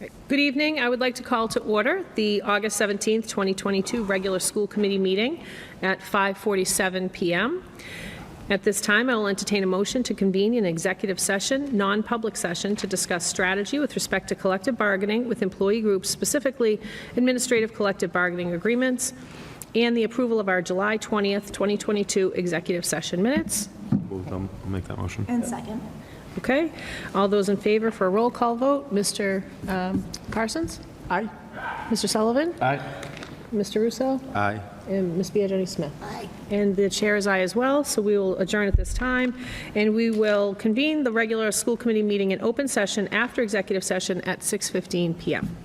Good evening. I would like to call to order the August 17th, 2022 regular school committee meeting at 5:47 p.m. At this time, I will entertain a motion to convene an executive session, non-public session, to discuss strategy with respect to collective bargaining with employee groups, specifically administrative collective bargaining agreements, and the approval of our July 20th, 2022 executive session minutes. I'll make that motion. And second. Okay. All those in favor for a roll call vote? Mr. Parsons? Aye. Mr. Sullivan? Aye. Mr. Russo? Aye. And Ms. Biagini-Smith? Aye. And the chair is aye as well, so we will adjourn at this time, and we will convene the regular school committee meeting in open session after executive session at 6:15 p.m.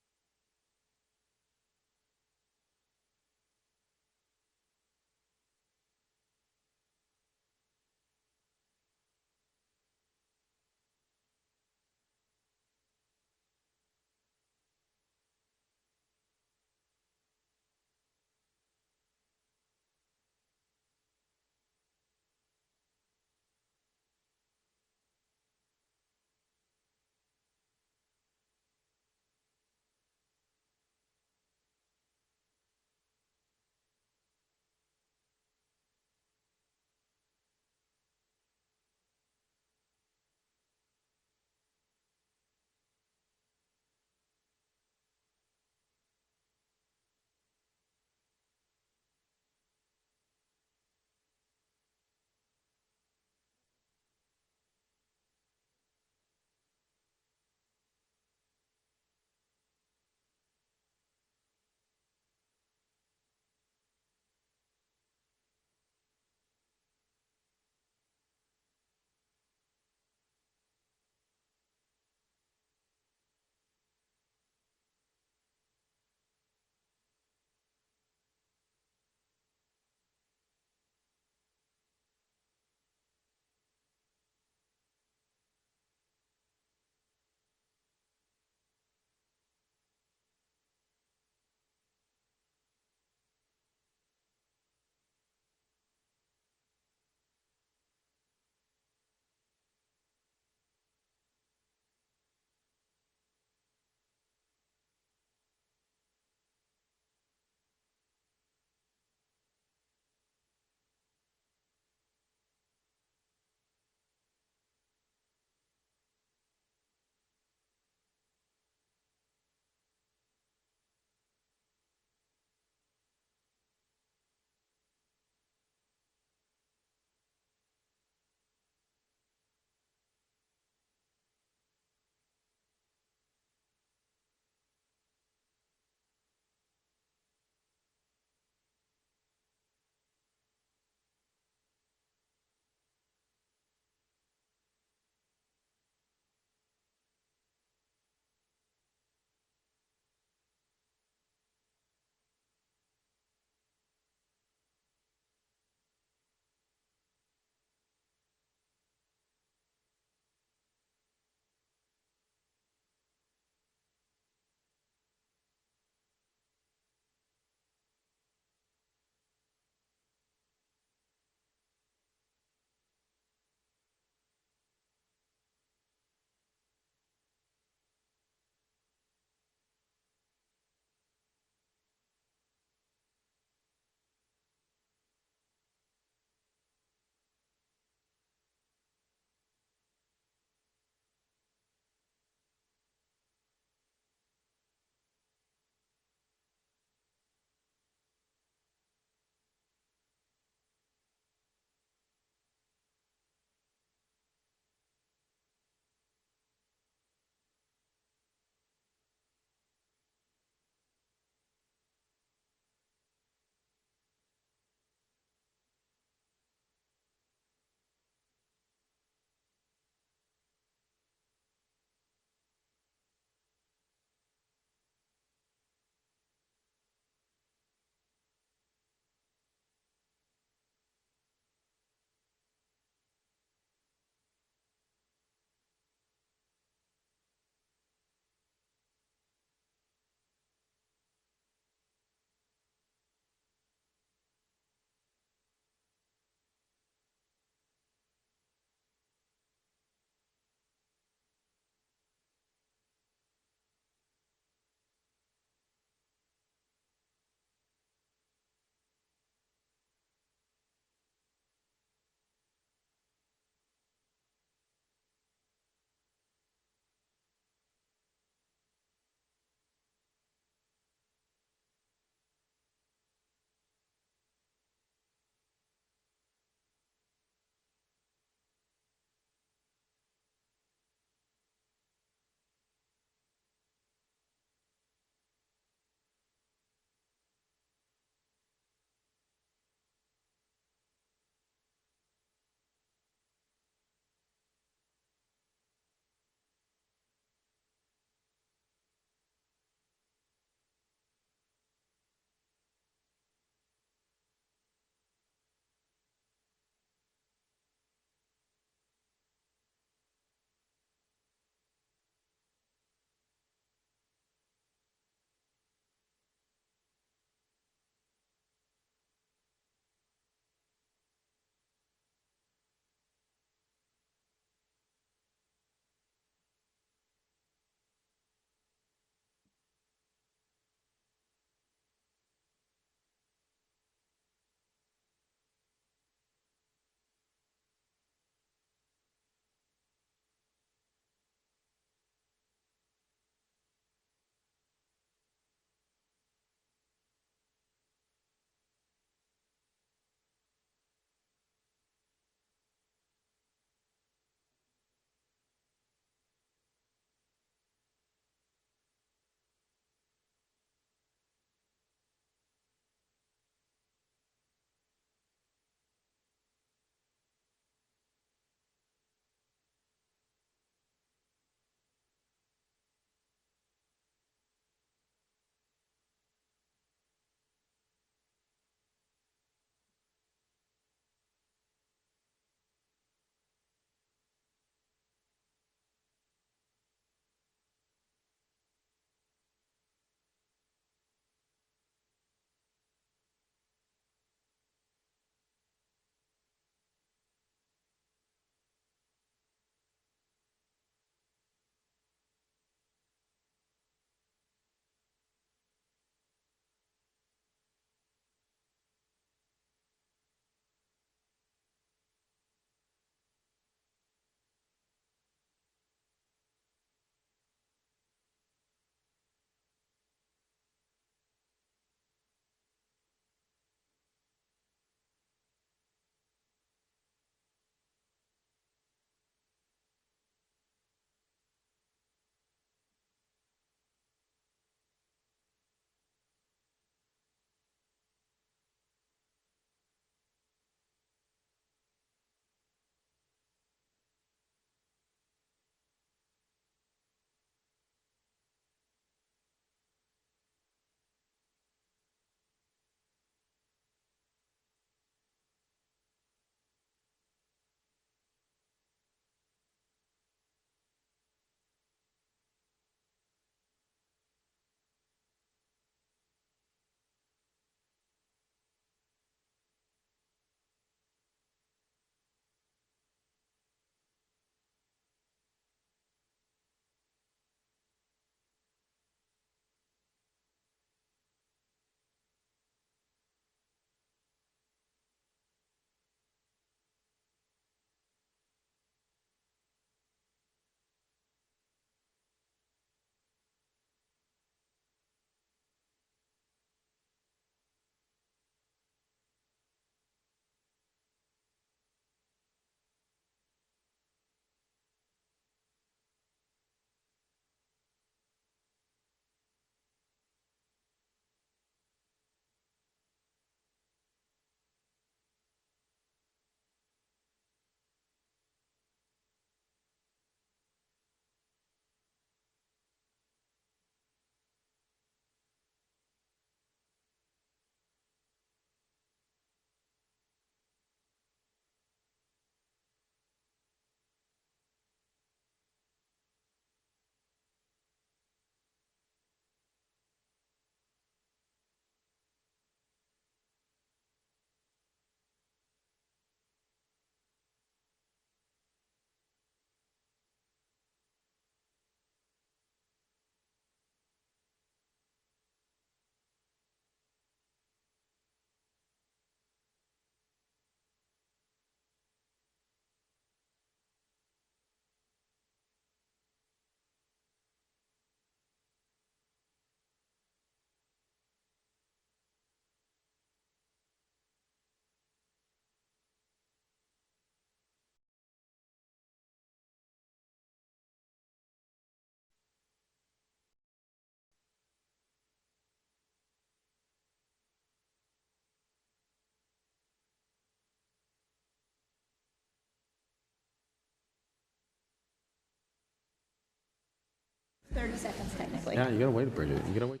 30 seconds technically. Yeah, you gotta wait, Bridget. You gotta wait.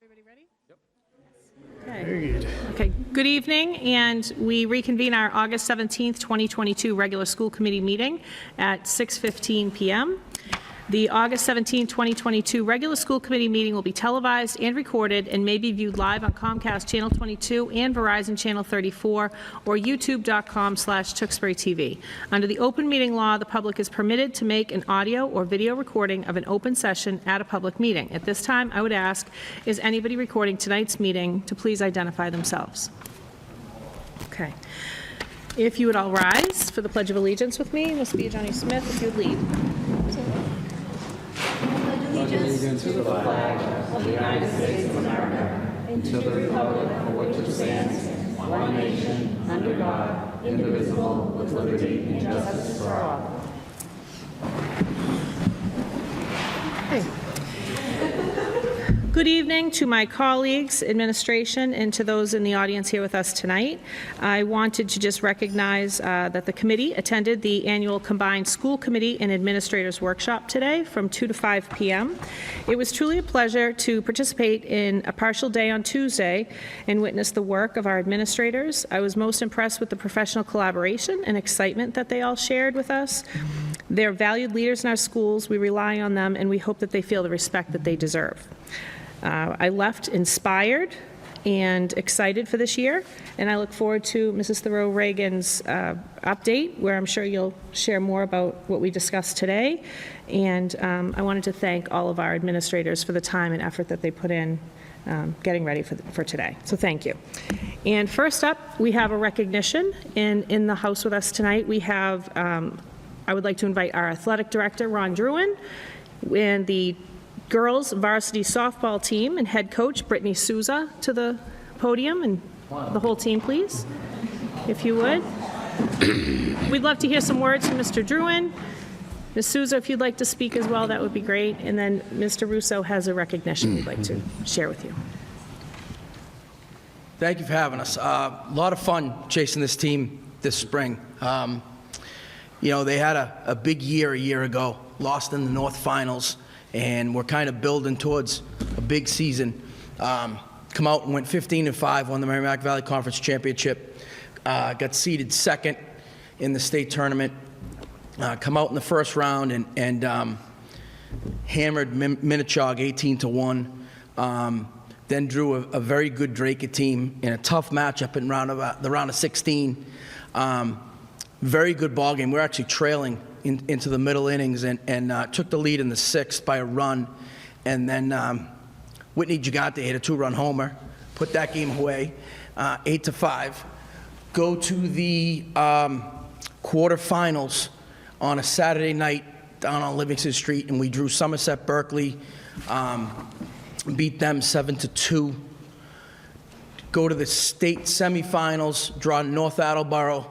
Everybody ready? Yep. Okay. Very good. Okay, good evening, and we reconvene our August 17th, 2022 regular school committee meeting at 6:15 p.m. The August 17, 2022 regular school committee meeting will be televised and recorded and may be viewed live on Comcast Channel 22 and Verizon Channel 34 or youtube.com/Tewksbury TV. Under the open meeting law, the public is permitted to make an audio or video recording of an open session at a public meeting. At this time, I would ask, is anybody recording tonight's meeting to please identify themselves? Okay. If you would all rise for the Pledge of Allegiance with me, Ms. Johnny Smith, if you would lead. Allegiance to the flag of the United States of America and to the republic for which it stands, one nation, under God, indivisible, with liberty and justice for all. Okay. Good evening to my colleagues, administration, and to those in the audience here with us tonight. I wanted to just recognize that the committee attended the annual Combined School Committee and Administrators Workshop today from 2 to 5 p.m. It was truly a pleasure to participate in a partial day on Tuesday and witness the work of our administrators. I was most impressed with the professional collaboration and excitement that they all shared with us. They're valued leaders in our schools. We rely on them, and we hope that they feel the respect that they deserve. I left inspired and excited for this year, and I look forward to Mrs. Thoreau-Reagan's update, where I'm sure you'll share more about what we discussed today. And I wanted to thank all of our administrators for the time and effort that they put in getting ready for today. So thank you. And first up, we have a recognition in the house with us tonight. We have, I would like to invite our athletic director, Ron Druin, and the girls varsity softball team and head coach Brittany Souza to the podium, and the whole team, please, if you would. We'd love to hear some words from Mr. Druin. Ms. Souza, if you'd like to speak as well, that would be great. And then Mr. Russo has a recognition we'd like to share with you. Thank you for having us. A lot of fun chasing this team this spring. You know, they had a big year a year ago, lost in the North Finals, and we're kind of building towards a big season. Come out and went 15-5, won the Merrimack Valley Conference Championship, got seeded second in the state tournament, come out in the first round and hammered Minnechaug 18-1. Then drew a very good Drake team in a tough matchup in the round of 16. Very good ball game. We're actually trailing into the middle innings and took the lead in the sixth by a run. And then Whitney Gigante hit a 2-run homer, put that game away, 8-5. Go to the quarterfinals on a Saturday night down on Livingston Street, and we drew Somerset Berkeley, beat them 7-2. Go to the state semifinals, draw North Attleboro,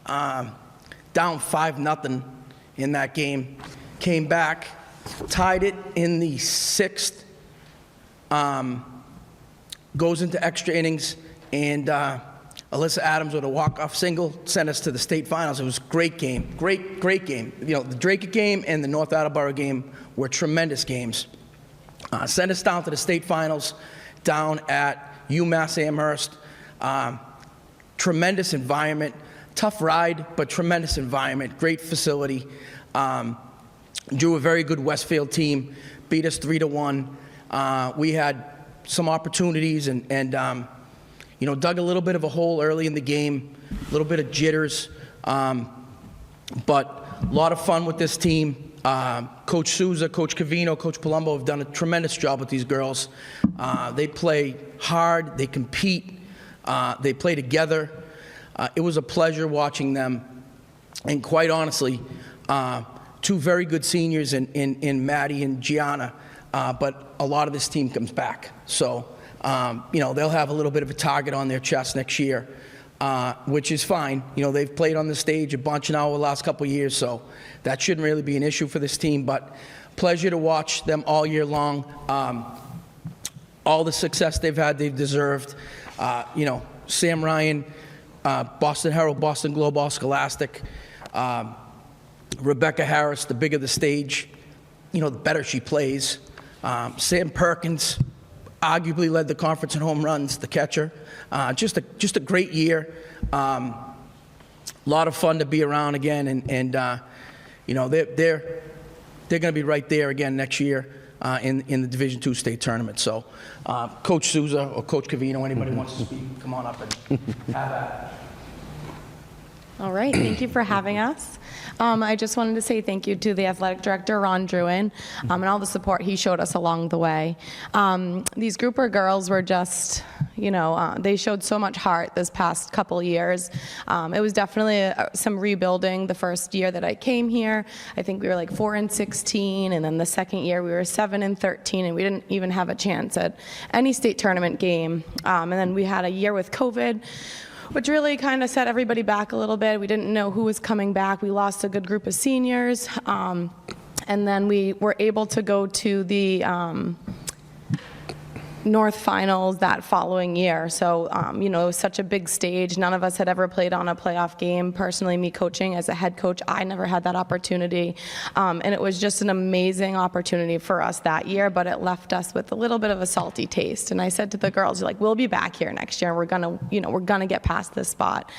down 5-0 in that game, came back, tied it in the sixth, goes into extra innings, and Alyssa Adams with a walk-off single sent us to the state finals. It was a great game, great game. You know, the Drake game and the North Attleboro game were tremendous games. Sent us down to the state finals down at UMass Amherst. Tremendous environment. Tough ride, but tremendous environment, great facility. Drew a very good Westfield team, beat us 3-1. We had some opportunities and you know, dug a little bit of a hole early in the game, a little bit of jitters, but a lot of fun with this team. Coach Souza, Coach Cavino, Coach Palumbo have done a tremendous job with these girls. They play hard, they compete, they play together. It was a pleasure watching them, and quite honestly, two very good seniors in Maddie and Gianna, but a lot of this team comes back. So, you know, they'll have a little bit of a target on their chest next year, which is fine. You know, they've played on the stage a bunch now over the last couple of years, so that shouldn't really be an issue for this team, but pleasure to watch them all year long. all the success they've had, they've deserved. Sam Ryan, Boston Herald, Boston Globe, All Scholastic. Rebecca Harris, the bigger the stage, the better she plays. Sam Perkins arguably led the conference in home runs, the catcher. Just a great year. A lot of fun to be around again, and they're going to be right there again next year in the Division II state tournament. So, Coach Souza or Coach Covino, anybody wants to speak, come on up and have that. All right, thank you for having us. I just wanted to say thank you to the athletic director, Ron Druin, and all the support he showed us along the way. These grouper girls were just, they showed so much heart this past couple years. It was definitely some rebuilding the first year that I came here. I think we were like 4-16, and then the second year we were 7-13, and we didn't even have a chance at any state tournament game. And then we had a year with COVID, which really kind of set everybody back a little bit. We didn't know who was coming back. We lost a good group of seniors. And then we were able to go to the North Finals that following year. So, it was such a big stage. None of us had ever played on a playoff game. Personally, me coaching as a head coach, I never had that opportunity. And it was just an amazing opportunity for us that year, but it left us with a little bit of a salty taste. And I said to the girls, we'll be back here next year, and we're gonna get past this spot.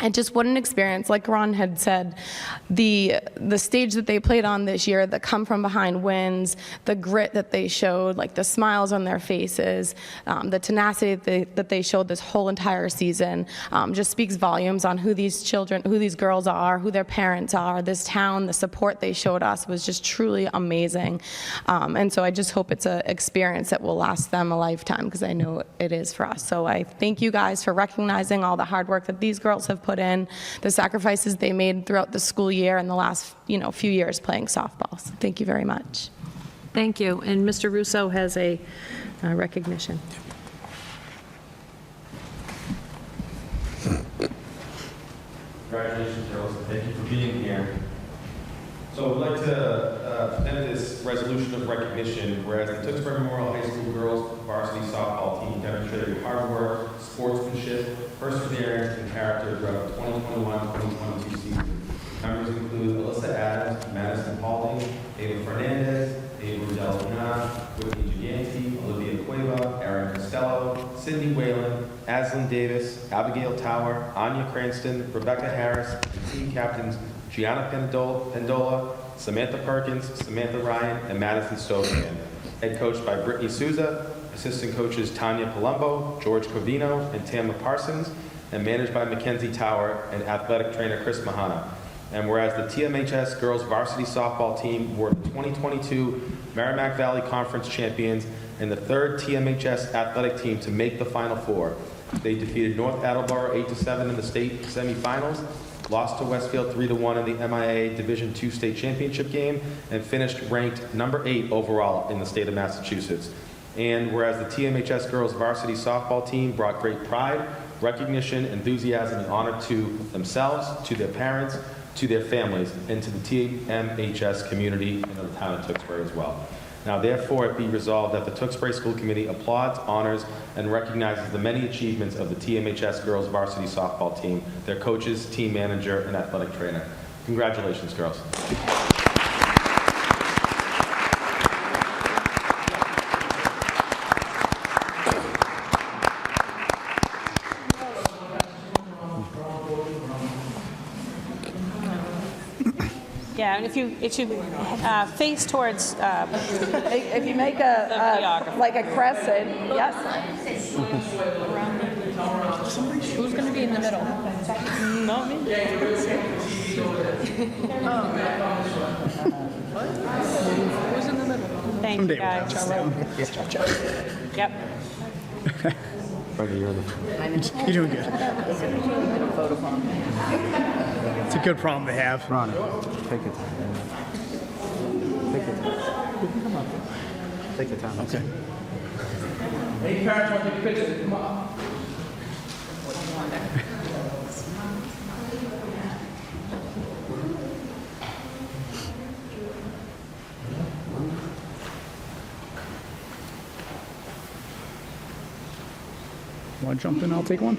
And just what an experience. Like Ron had said, the stage that they played on this year, the come from behind wins, the grit that they showed, like the smiles on their faces, the tenacity that they showed this whole entire season, just speaks volumes on who these girls are, who their parents are, this town, the support they showed us was just truly amazing. And so I just hope it's an experience that will last them a lifetime, because I know it is for us. So I thank you guys for recognizing all the hard work that these girls have put in, the sacrifices they made throughout the school year and the last few years playing softball. So thank you very much. Thank you. And Mr. Russo has a recognition. Congratulations, girls. Thank you for being here. So I'd like to present this resolution of recognition, whereas the Tewksbury Memorial High School girls varsity softball team demonstrated hard work, sportsmanship, perseverance, and character throughout the 2021-2022 season. Members include Alyssa Adams, Madison Paulding, Ava Fernandez, Ava Delvina, Whitney Giganti, Olivia Cueva, Erin Costello, Cindy Whalen, Aslyn Davis, Abigail Tower, Anya Cranston, Rebecca Harris, and team captains Gianna Pendola, Samantha Perkins, Samantha Ryan, and Madison Stoveman. Head coached by Brittany Souza, assistant coaches Tanya Palumbo, George Covino, and Tamma Parsons, and managed by Mackenzie Tower and athletic trainer Chris Mahana. And whereas the TMHS girls varsity softball team were the 2022 Merrimack Valley Conference champions and the third TMHS athletic team to make the Final Four. They defeated North Attleboro 8-7 in the state semifinals, lost to Westfield 3-1 in the MIA Division II state championship game, and finished ranked number 8 overall in the state of Massachusetts. And whereas the TMHS girls varsity softball team brought great pride, recognition, enthusiasm, and honor to themselves, to their parents, to their families, and to the TMHS community and the town of Tewksbury as well. Now, therefore, it be resolved that the Tewksbury School Committee applauds, honors, and recognizes the many achievements of the TMHS girls varsity softball team, their coaches, team manager, and athletic trainer. Congratulations, girls. Yeah, and if you face towards If you make like a crescent, yes. who's going to be in the middle? Not me. Who's in the middle? Thank you, guys. Yep. You're doing good. It's a good problem to have. Ronnie, take it. Take it. Come on. Take your time. Okay. Hey, parents want to take pictures, come on. Want to jump in? I'll take one.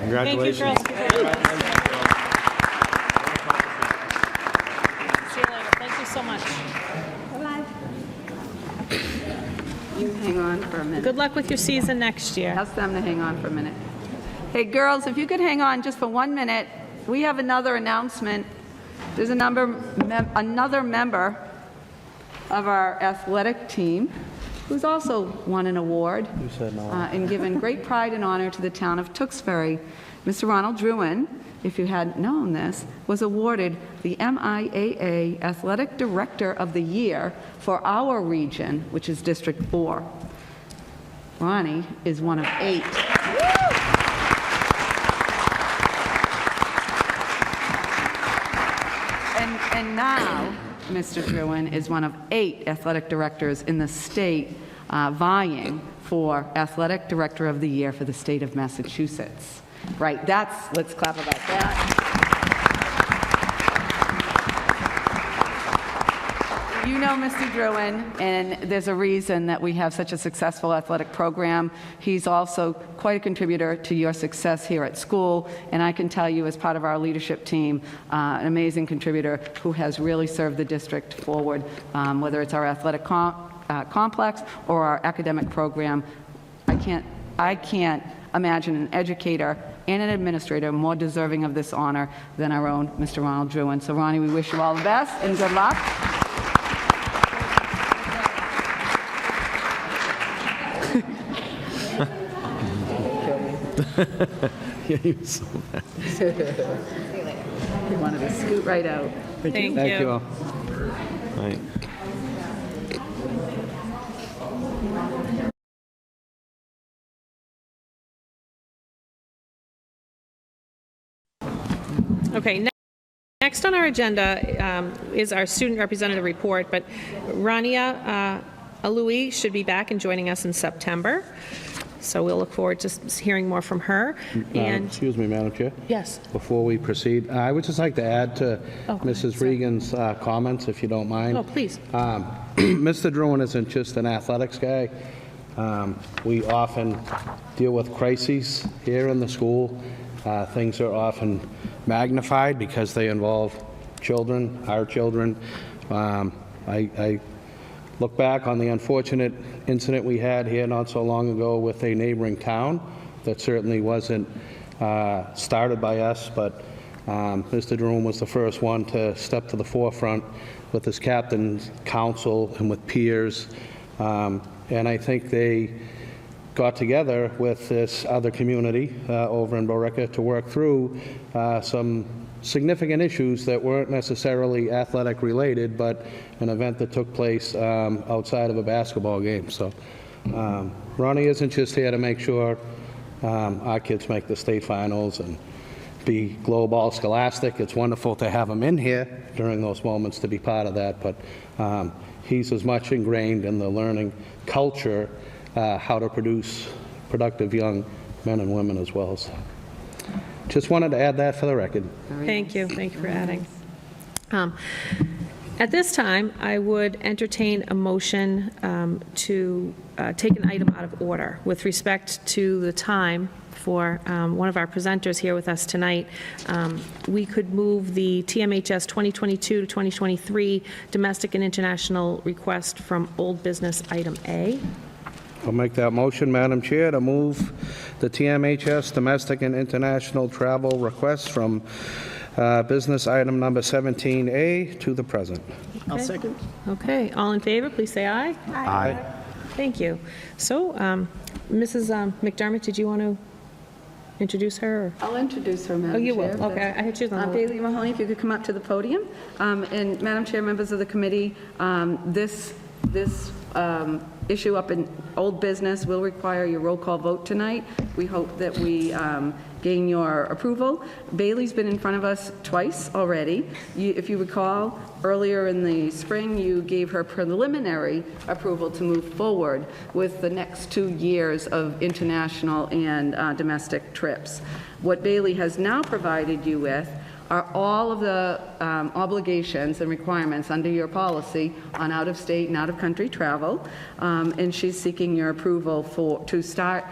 Congratulations. Thank you, girls. See you later. Thank you so much. You hang on for a minute. Good luck with your season next year. Ask them to hang on for a minute. Hey, girls, if you could hang on just for 1 minute, we have another announcement. There's another member of our athletic team who's also won an award and given great pride and honor to the town of Tewksbury. Mr. Ronald Druin, if you hadn't known this, was awarded the MIAA Athletic Director of the Year for our region, which is District 4. Ronnie is one of 8. And now, Mr. Druin is one of 8 athletic directors in the state vying for Athletic Director of the Year for the state of Massachusetts. Right, let's clap about that. You know Mr. Druin, and there's a reason that we have such a successful athletic program. He's also quite a contributor to your success here at school, and I can tell you as part of our leadership team, an amazing contributor who has really served the district forward, whether it's our athletic complex or our academic program. I can't imagine an educator and an administrator more deserving of this honor than our own Mr. Ronald Druin. So Ronnie, we wish you all the best and good luck. Yeah, he was so bad. He wanted to scoot right out. Thank Thank you you. all. Right. Okay, next on our agenda is our student representative report, but Rania Alui should be back and joining us in September. So we'll look forward to hearing more from her. And Excuse me, Madam Chair. yes, Before we proceed, I would just like to add to Mrs. Regan's comments, if you don't mind. oh, please. Mr. Druin isn't just an athletics guy. We often deal with crises here in the school. Things are often magnified because they involve children, our children. I look back on the unfortunate incident we had here not so long ago with a neighboring town that certainly wasn't started by us, but Mr. Druin was the first one to step to the forefront with his captain's council and with peers. And I think they got together with this other community over in Borica to work through some significant issues that weren't necessarily athletic related, but an event that took place outside of a basketball game. So Ronnie isn't just here to make sure our kids make the state finals and be global scholastic. It's wonderful to have him in here during those moments to be part of that, but he's as much ingrained in the learning culture, how to produce productive young men and women as well. So just wanted to add that for the record. Thank you. Thank you for adding. At this time, I would entertain a motion to take an item out of order with respect to the time for one of our presenters here with us tonight. We could move the TMHS 2022 to 2023 domestic and international request from old business item A. I'll make that motion, Madam Chair, to move the TMHS domestic and international travel request from business item number 17A to the present. I'll second. Okay, all in favor, please say aye. Aye. Thank you. So, Mrs. McDermott, did you want to introduce her? Or? I'll introduce her, Madam Oh, you Chair. will? Okay, I had you on the Bailey Mahoney, if you could come up to the podium. And Madam Chair, members of the committee, this issue up in old business will require your roll call vote tonight. We hope that we gain your approval. Bailey's been in front of us twice already. If you recall, earlier in the spring, you gave her preliminary approval to move forward with the next 2 years of international and domestic trips. What Bailey has now provided you with are all of the obligations and requirements under your policy on out-of-state and out-of-country travel, and she's seeking your approval to start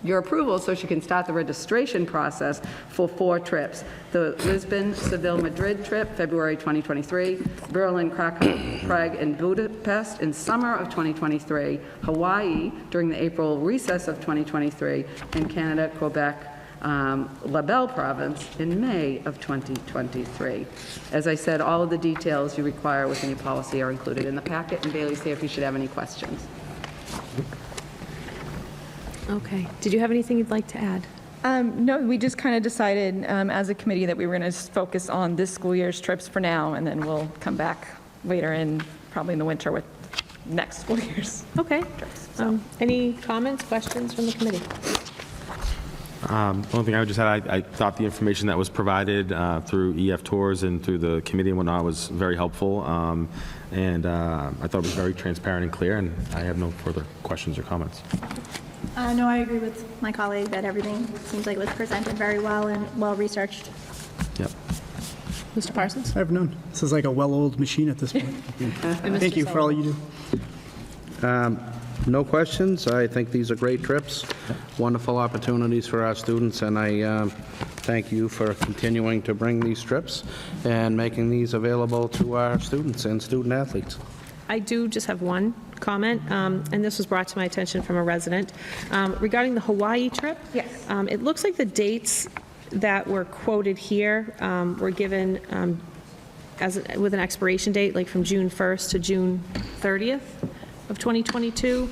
your approval so she can start the registration process for 4 trips. The Lisbon, Seville, Madrid trip, February 2023, Berlin, Krakow, Prague, and Budapest in summer of 2023, Hawaii during the April recess of 2023, and Canada, Quebec, La Belle Province in May of 2023. As I said, all of the details you require within your policy are included in the packet, and Bailey's here if you should have any questions. Okay. Did you have anything you'd like to add? No, we just kind of decided as a committee that we were going to focus on this school year's trips for now, and then we'll come back later probably in the winter with next school year's. Okay. Any comments, questions from the committee? One thing I would just add, I thought the information that was provided through EF Tours and through the committee and whatnot was very helpful, and I thought it was very transparent and clear, and I have no further questions or comments. No, I agree with my colleague that everything seems like it was presented very well and well-researched. Yep. Mr. Parsons? I have none. This is like a well-oiled machine at this point. Thank you for all you do. No questions. I think these are great trips, wonderful opportunities for our students, and I thank you for continuing to bring these trips and making these available to our students and student athletes. I do just have one comment, and this was brought to my attention from a resident. Regarding the Hawaii trip, Yes. It looks like the dates that were quoted here were given with an expiration date, like from June 1st to June 30th of 2022.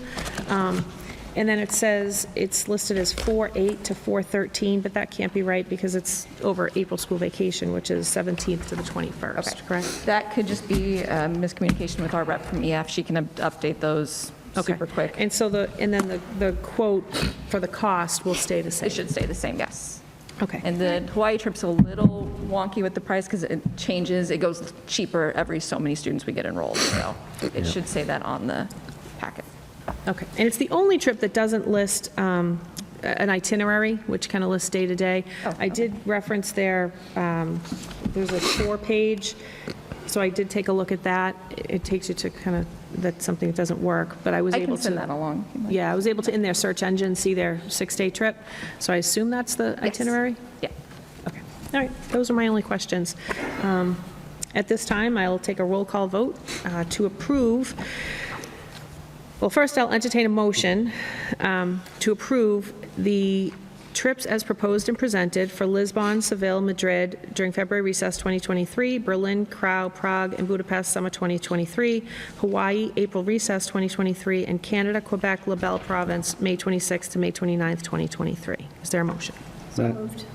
And then it says it's listed as 4/8 to 4/13, but that can't be right because it's over April school vacation, which is 17th to the 21st, correct? That could just be miscommunication with our rep from EF. She can update those Okay. super quick. And so the quote for the cost will stay the same? It should stay the same, yes. Okay. And the Hawaii trip's a little wonky with the price because it changes. It goes cheaper every so many students we get enrolled, so it should say that on the packet. Okay, and it's the only trip that doesn't list an itinerary, which kind of lists day-to-day. Oh, I did reference there's a 4-page, so I did take a look at that. It takes you to kind of, that's something that doesn't work, but I was I able can to... send that along. if you'd like. Yeah, I was able to, in their search engine, see their 6-day trip, so I assume that's the itinerary? Yeah. Okay, all right, those are my only questions. At this time, I'll take a roll call vote to approve. Well, first, I'll entertain a motion to approve the trips as proposed and presented for Lisbon, Seville, Madrid during February recess 2023, Berlin, Prague, and Budapest summer 2023, Hawaii, April recess 2023, and Canada, Quebec, La Belle Province, May 26th to May 29th, 2023. Is there a motion? So moved.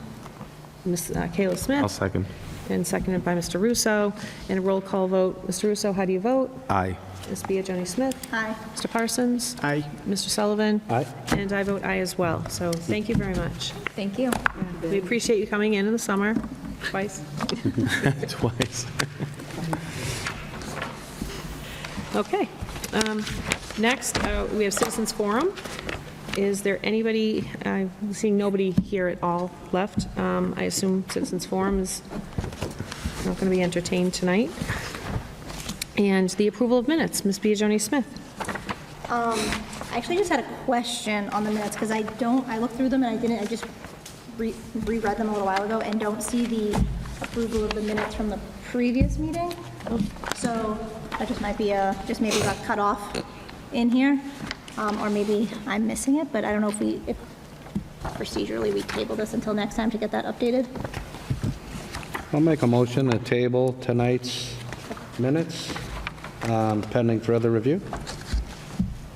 Ms. Kayla Smith? I'll second. And seconded by Mr. Russo. And a roll call vote. Mr. Russo, how do you vote? Aye. Ms. Biagioni Smith? Aye. Mr. Parsons? Aye. Mr. Sullivan? Aye. And I vote aye as well. So thank you very much. Thank you. We appreciate you coming in the summer, twice. Twice. Okay. Next, we have Citizens Forum. Is there anybody, I'm seeing nobody here at all left. I assume Citizens Forum is not going to be entertained tonight. And the approval of minutes, Ms. Biagioni Smith. I actually just had a question on the minutes, because I looked through them and I just reread them a little while ago and don't see the approval of the minutes from the previous meeting. So that just might be just maybe got cut off in here, or maybe I'm missing it, but I don't know if procedurally we table this until next time to get that updated. I'll make a motion to table tonight's minutes pending further review.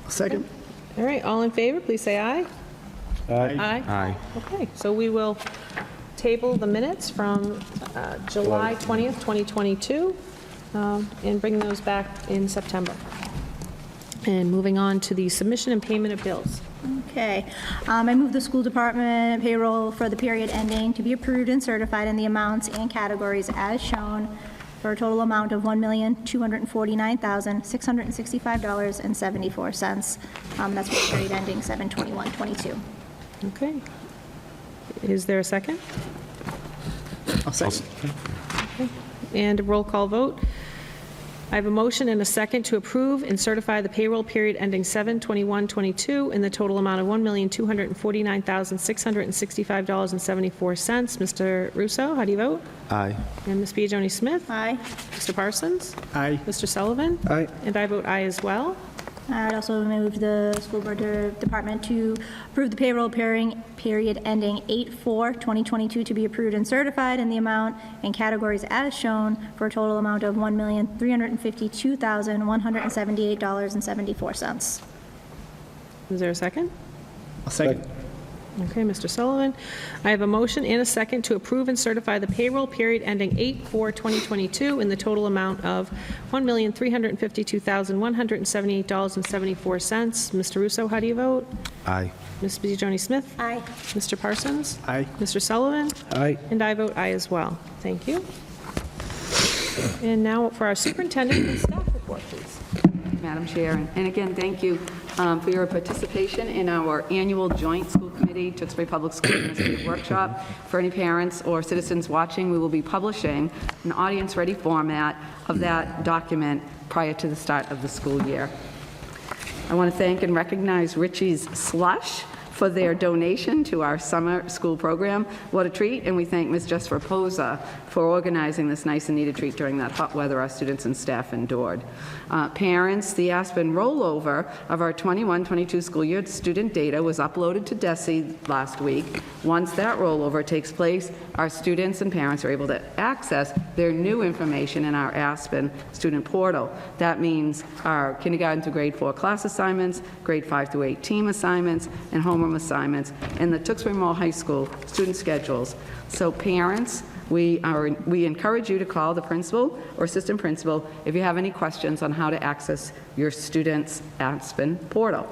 Second. All right, all in favor, please say aye. Aye. Aye. Okay, so we will table the minutes from July 20th, 2022, and bring those back in September. And moving on to the submission and payment of bills. Okay. I move the school department payroll for the period ending to be approved and certified in the amounts and categories as shown for a total amount of $1,249,665.74. That's for the period ending 7/21/22. Okay. Is there a second? I'll second. And a roll call vote. I have a motion and a second to approve and certify the payroll period ending 7/21/22 in the total amount of $1,249,665.74. Mr. Russo, how do you vote? Aye. And Ms. Biagioni-Smith? Aye. Mr. Parsons? Aye. Mr. Sullivan? Aye. And I vote aye as well. I'd also move the school board department to approve the payroll period ending 8/4/2022 to be approved and certified in the amount and categories as shown for a total amount of $1,352,178.74. Is there a second? I'll second. Okay, Mr. Sullivan. I have a motion and a second to approve and certify the payroll period ending 8/4/2022 in the total amount of $1,352,178.74. Mr. Russo, how do you vote? Aye. Ms. Biagioni-Smith? Aye. Mr. Parsons? Aye. Mr. Sullivan? Aye. And I vote aye as well. Thank you. And now for our superintendent and staff report, please. Madam Chair, and again, thank you for your participation in our annual joint school committee Tewksbury Public School Administrative Workshop. For any parents or citizens watching, we will be publishing an audience-ready format of that document prior to the start of the school year. I want to thank and recognize Richie's Slush for their donation to our summer school program. What a treat, and we thank Ms. Just Raposa for organizing this nice and needed treat during that hot weather our students and staff endured. Parents, the Aspen rollover of our 21-22 school year student data was uploaded to DESE last week. Once that rollover takes place, our students and parents are able to access their new information in our Aspen student portal. That means our kindergarten through grade 4 class assignments, grade 5 through 8 team assignments, and homeroom assignments, and the Tewksbury Memorial High School student schedules. So parents, we encourage you to call the principal or assistant principal if you have any questions on how to access your students' Aspen portal.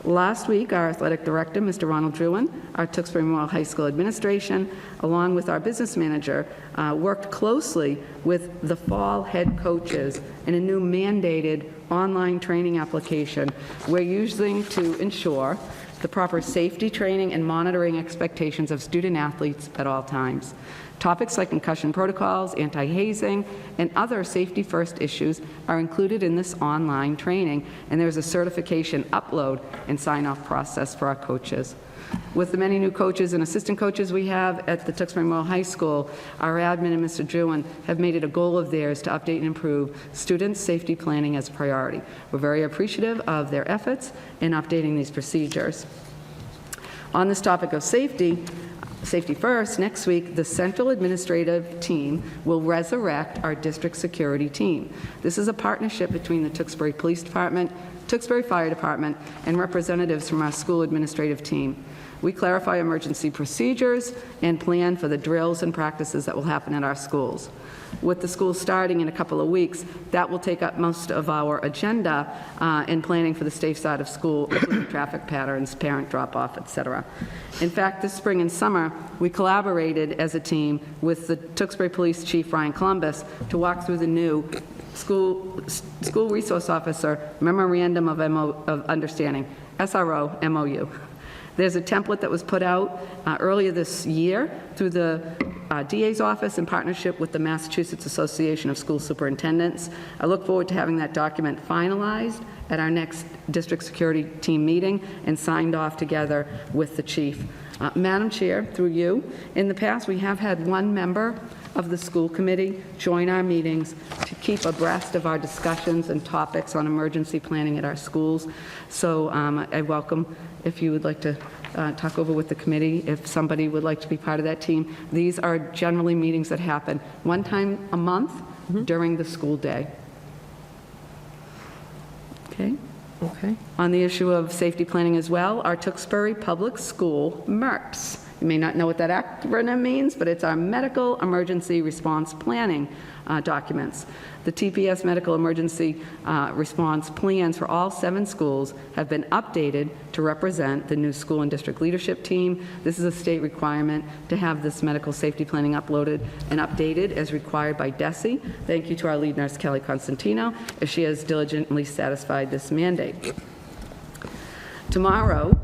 Last week, our athletic director, Mr. Ronald Druin, our Tewksbury Memorial High School administration, along with our business manager, worked closely with the fall head coaches in a new mandated online training application we're using to ensure the proper safety training and monitoring expectations of student athletes at all times. Topics like concussion protocols, anti-hazing, and other safety-first issues are included in this online training, and there's a certification upload and sign-off process for our coaches. With the many new coaches and assistant coaches we have at the Tewksbury Memorial High School, our admin and Mr. Druin have made it a goal of theirs to update and improve student safety planning as a priority. We're very appreciative of their efforts in updating these procedures. On this topic of safety first, next week, the Central Administrative Team will resurrect our district security team. This is a partnership between the Tewksbury Police Department, Tewksbury Fire Department, and representatives from our school administrative team. We clarify emergency procedures and plan for the drills and practices that will happen at our schools. With the school starting in a couple of weeks, that will take up most of our agenda in planning for the safe side of school, including traffic patterns, parent drop-off, etc. In fact, this spring and summer, we collaborated as a team with the Tewksbury Police Chief Ryan Columbus to walk through the new School Resource Officer Memorandum of Understanding, SRO MOU. There's a template that was put out earlier this year through the DA's office in partnership with the Massachusetts Association of School Superintendents. I look forward to having that document finalized at our next district security team meeting and signed off together with the chief. Madam Chair, through you, in the past we have had one member of the school committee join our meetings to keep abreast of our discussions and topics on emergency planning at our schools. So I welcome if you would like to talk over with the committee, if somebody would like to be part of that team. These are generally meetings that happen one time a month during the school day. Okay. Okay. On the issue of safety planning as well, our Tewksbury Public School MERPS You may not know what that acronym means, but it's our Medical Emergency Response Planning documents. The TPS Medical Emergency Response Plans for all 7 schools have been updated to represent the new school and district leadership team. This is a state requirement to have this medical safety planning uploaded and updated as required by DESE. Thank you to our lead nurse, Kelly Constantino, as she has diligently satisfied this mandate. Tomorrow,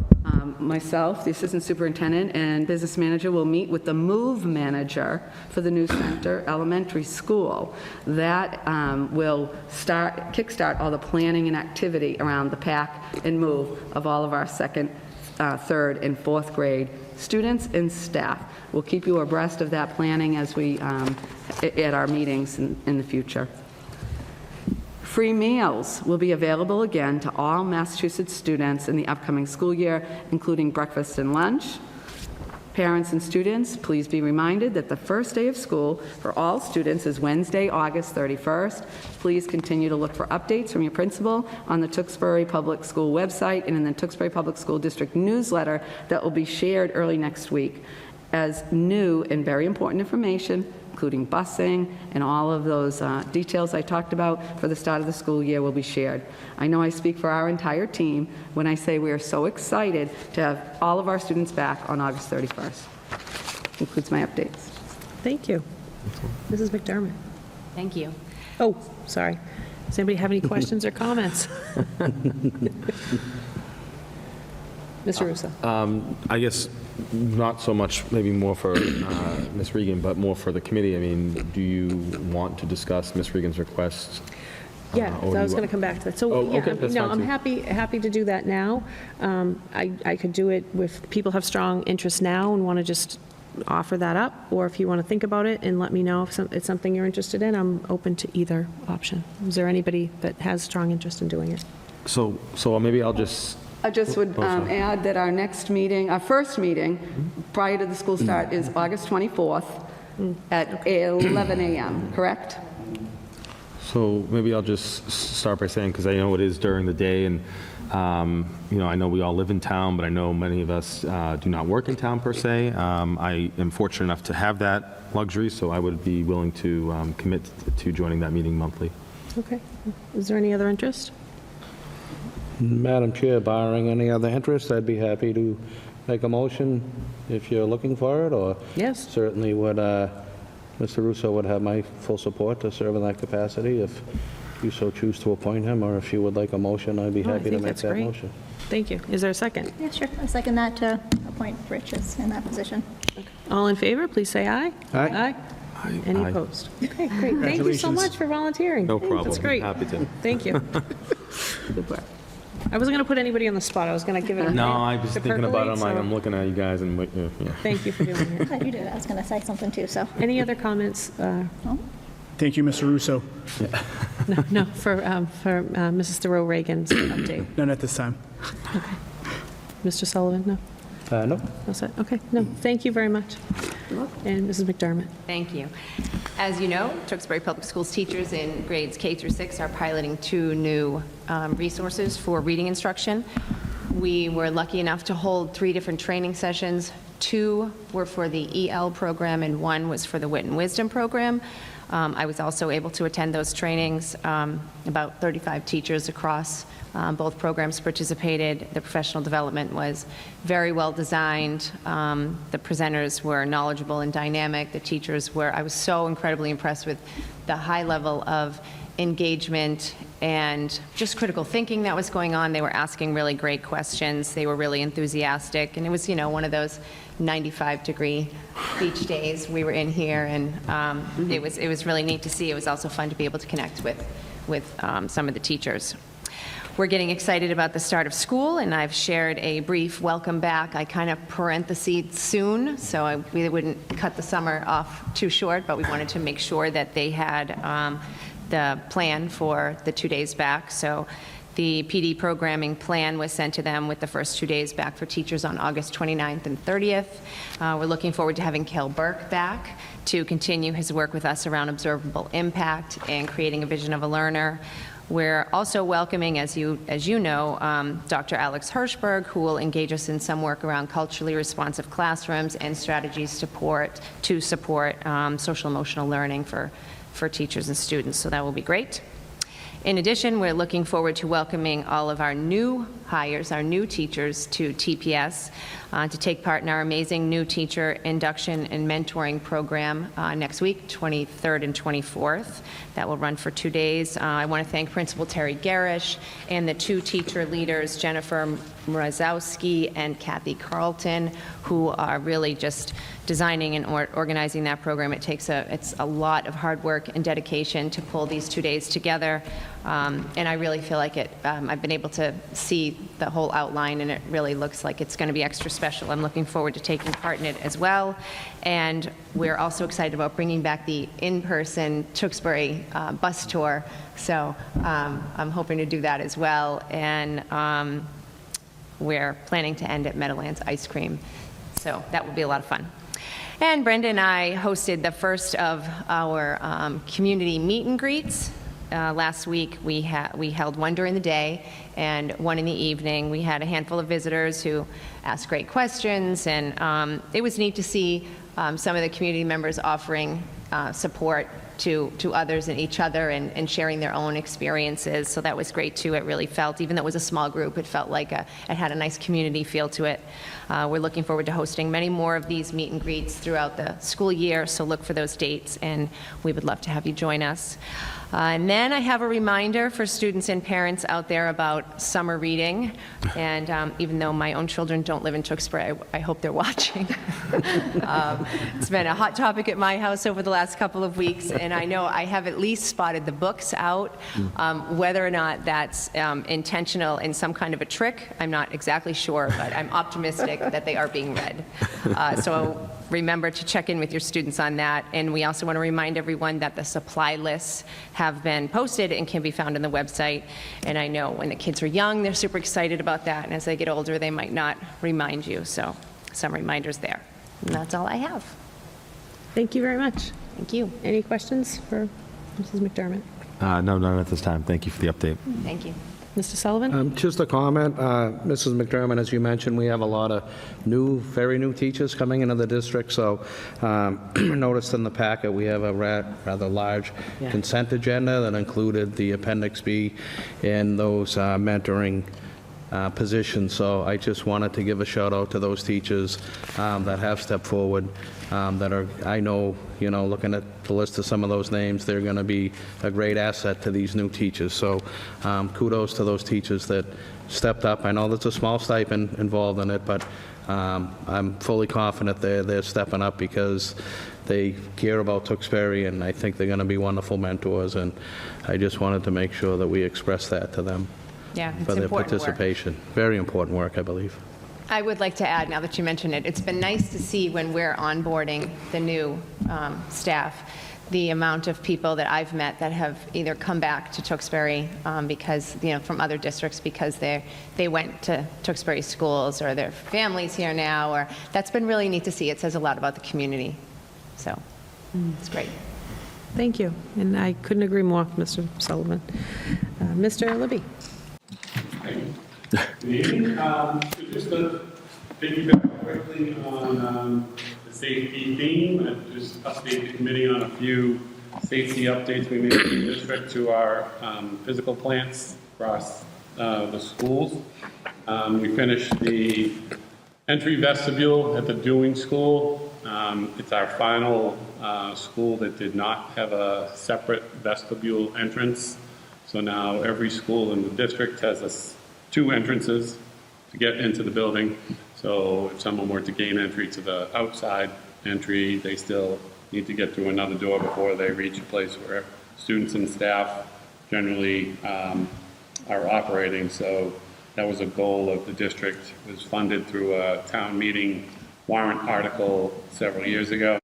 myself, the assistant superintendent, and business manager will meet with the move manager for the new Center Elementary School. That will kickstart all the planning and activity around the pack and move of all of our second, third, and fourth grade students and staff. We'll keep you abreast of that planning as we at our meetings in the future. Free meals will be available again to all Massachusetts students in the upcoming school year, including breakfast and lunch. Parents and students, please be reminded that the first day of school for all students is Wednesday, August 31st. Please continue to look for updates from your principal on the Tewksbury Public School website and in the Tewksbury Public School District newsletter that will be shared early next week as new and very important information, including busing and all of those details I talked about for the start of the school year will be shared. I know I speak for our entire team when I say we are so excited to have all of our students back on August 31st. Concludes my updates. Thank you. Mrs. McDermott. Thank you. Oh, sorry. Does anybody have any questions or comments? Mr. Russo. I guess not so much, maybe more for Ms. Regan, but more for the committee. I mean, do you want to discuss Ms. Regan's request? Yeah, so I was going to come back to that. So, Oh, yeah, okay, that's no, fine, I'm too. happy to do that now. I could do it if people have strong interest now and want to just offer that up, or if you want to think about it and let me know if it's something you're interested in, I'm open to either option. Is there anybody that has strong interest in doing it? So maybe I'll just, I just would add that our next meeting, our first meeting prior to the school start is August 24th at 11 a.m., correct? so maybe I'll just start by saying, because I know it is during the day, and I know we all live in town, but I know many of us do not work in town per se. I am fortunate enough to have that luxury, so I would be willing to commit to joining that meeting monthly. Okay. Is there any other interest? Madam Chair, barring any other interest, I'd be happy to make a motion if you're looking for it, or Yes. certainly would, Mr. Russo would have my full support to serve in that capacity if you so choose to appoint him, or if you would like a motion, I'd be Oh, I happy to think make that's that great. motion. Thank you. Is there a second? Yeah, sure. I second that to appoint Rich as in that position. All in favor, please say aye. Aye. Any Aye. opposed? Okay, great. Thank you so much for volunteering. No problem. That's great. Happy to. Thank you. I wasn't going to put anybody on the spot. I was going to give it a No, minute I was to thinking about it. percolate, so I'm looking at you guys and, yeah. Thank you for doing I it. thought you did. I was going to say something too, so. Any other comments? Thank you, Mr. Russo. No, for Mrs. Thoreau Reagan's update. None at this time. Mr. Sullivan, no? No? No set. Okay, no, thank you very much. And Mrs. McDermott. Thank you. As you know, Tewksbury Public Schools teachers in grades K through 6 are piloting 2 new resources for reading instruction. We were lucky enough to hold 3 different training sessions. 2 were for the EL program and 1 was for the Wit and Wisdom program. I was also able to attend those trainings. About 35 teachers across both programs participated. The professional development was very well designed. The presenters were knowledgeable and dynamic. The teachers were, I was so incredibly impressed with the high level of engagement and just critical thinking that was going on. They were asking really great questions. They were really enthusiastic. And it was, one of those 95-degree beach days we were in here. And it was really neat to see. It was also fun to be able to connect with some of the teachers. We're getting excited about the start of school, and I've shared a brief welcome back. I kind of parentheses soon, so we wouldn't cut the summer off too short, but we wanted to make sure that they had the plan for the 2 days back. So the PD programming plan was sent to them with the first 2 days back for teachers on August 29th and 30th. We're looking forward to having Kel Burke back to continue his work with us around observable impact and creating a vision of a learner. We're also welcoming, as you know, Dr. Alex Hirschberg, who will engage us in some work around culturally responsive classrooms and strategies to support social emotional learning for teachers and students. So that will be great. In addition, we're looking forward to welcoming all of our new hires, our new teachers to TPS to take part in our amazing new teacher induction and mentoring program next week, 23rd and 24th. That will run for 2 days. I want to thank Principal Terry Garish and the 2 teacher leaders, Jennifer Mrazowski and Kathy Carlton, who are really just designing and organizing that program. It's a lot of hard work and dedication to pull these 2 days together, and I really feel like I've been able to see the whole outline, and it really looks like it's going to be extra special. I'm looking forward to taking part in it as well, and we're also excited about bringing back the in-person Tewksbury bus tour, so I'm hoping to do that as well, and we're planning to end at Meadowlands Ice Cream, so that will be a lot of fun. And Brenda and I hosted the first of our community meet and greets. Last week, we held one during the day and one in the evening. We had a handful of visitors who asked great questions, and it was neat to see some of the community members offering support to others and each other and sharing their own experiences. So that was great too. It really felt, even though it was a small group, it felt like it had a nice community feel to it. We're looking forward to hosting many more of these meet and greets throughout the school year, so look for those dates, and we would love to have you join us. And then I have a reminder for students and parents out there about summer reading. And even though my own children don't live in Tewksbury, I hope they're watching. It's been a hot topic at my house over the last couple of weeks, and I know I have at least spotted the books out. Whether or not that's intentional in some kind of a trick, I'm not exactly sure, but I'm optimistic that they are being read. So remember to check in with your students on that. And we also want to remind everyone that the supply lists have been posted and can be found on the website. And I know when the kids are young, they're super excited about that. And as they get older, they might not remind you. So some reminders there. And that's all I have. Thank you very much. Thank you. Any questions for Mrs. McDermott? No, none at this time. Thank you for the update. Thank you. Mr. Sullivan? Just a comment, Mrs. McDermott, as you mentioned, we have a lot of very new teachers coming into the district, so noticed in the packet, we have a rather large consent agenda that included the Appendix B and those mentoring positions, so I just wanted to give a shout out to those teachers that have stepped forward, that are, I know, looking at the list of some of those names, they're going to be a great asset to these new teachers. So kudos to those teachers that stepped up. I know there's a small stipend involved in it, but I'm fully confident they're stepping up because they care about Tewksbury, and I think they're going to be wonderful mentors, and I just wanted to make sure that we express that to them. Yeah, it's for their important work. participation. Very important work, I believe. I would like to add, now that you mention it, it's been nice to see when we're onboarding the new staff, the amount of people that I've met that have either come back to Tewksbury because, from other districts because they went to Tewksbury schools, or their families here now, or that's been really neat to see. It says a lot about the community. So it's great. Thank you. And I couldn't agree more, Mr. Sullivan. Mr. Libby? Good evening. Just to piggyback quickly on the safety theme, and just update the committee on a few safety updates we made in the district to our physical plants across the schools. We finished the entry vestibule at the Dewing School. It's our final school that did not have a separate vestibule entrance. So now every school in the district has two entrances to get into the building. So if someone were to gain entry to the outside entry, they still need to get through another door before they reach a place where students and staff generally are operating. So that was a goal of the district. It was funded through a town meeting warrant article several years ago.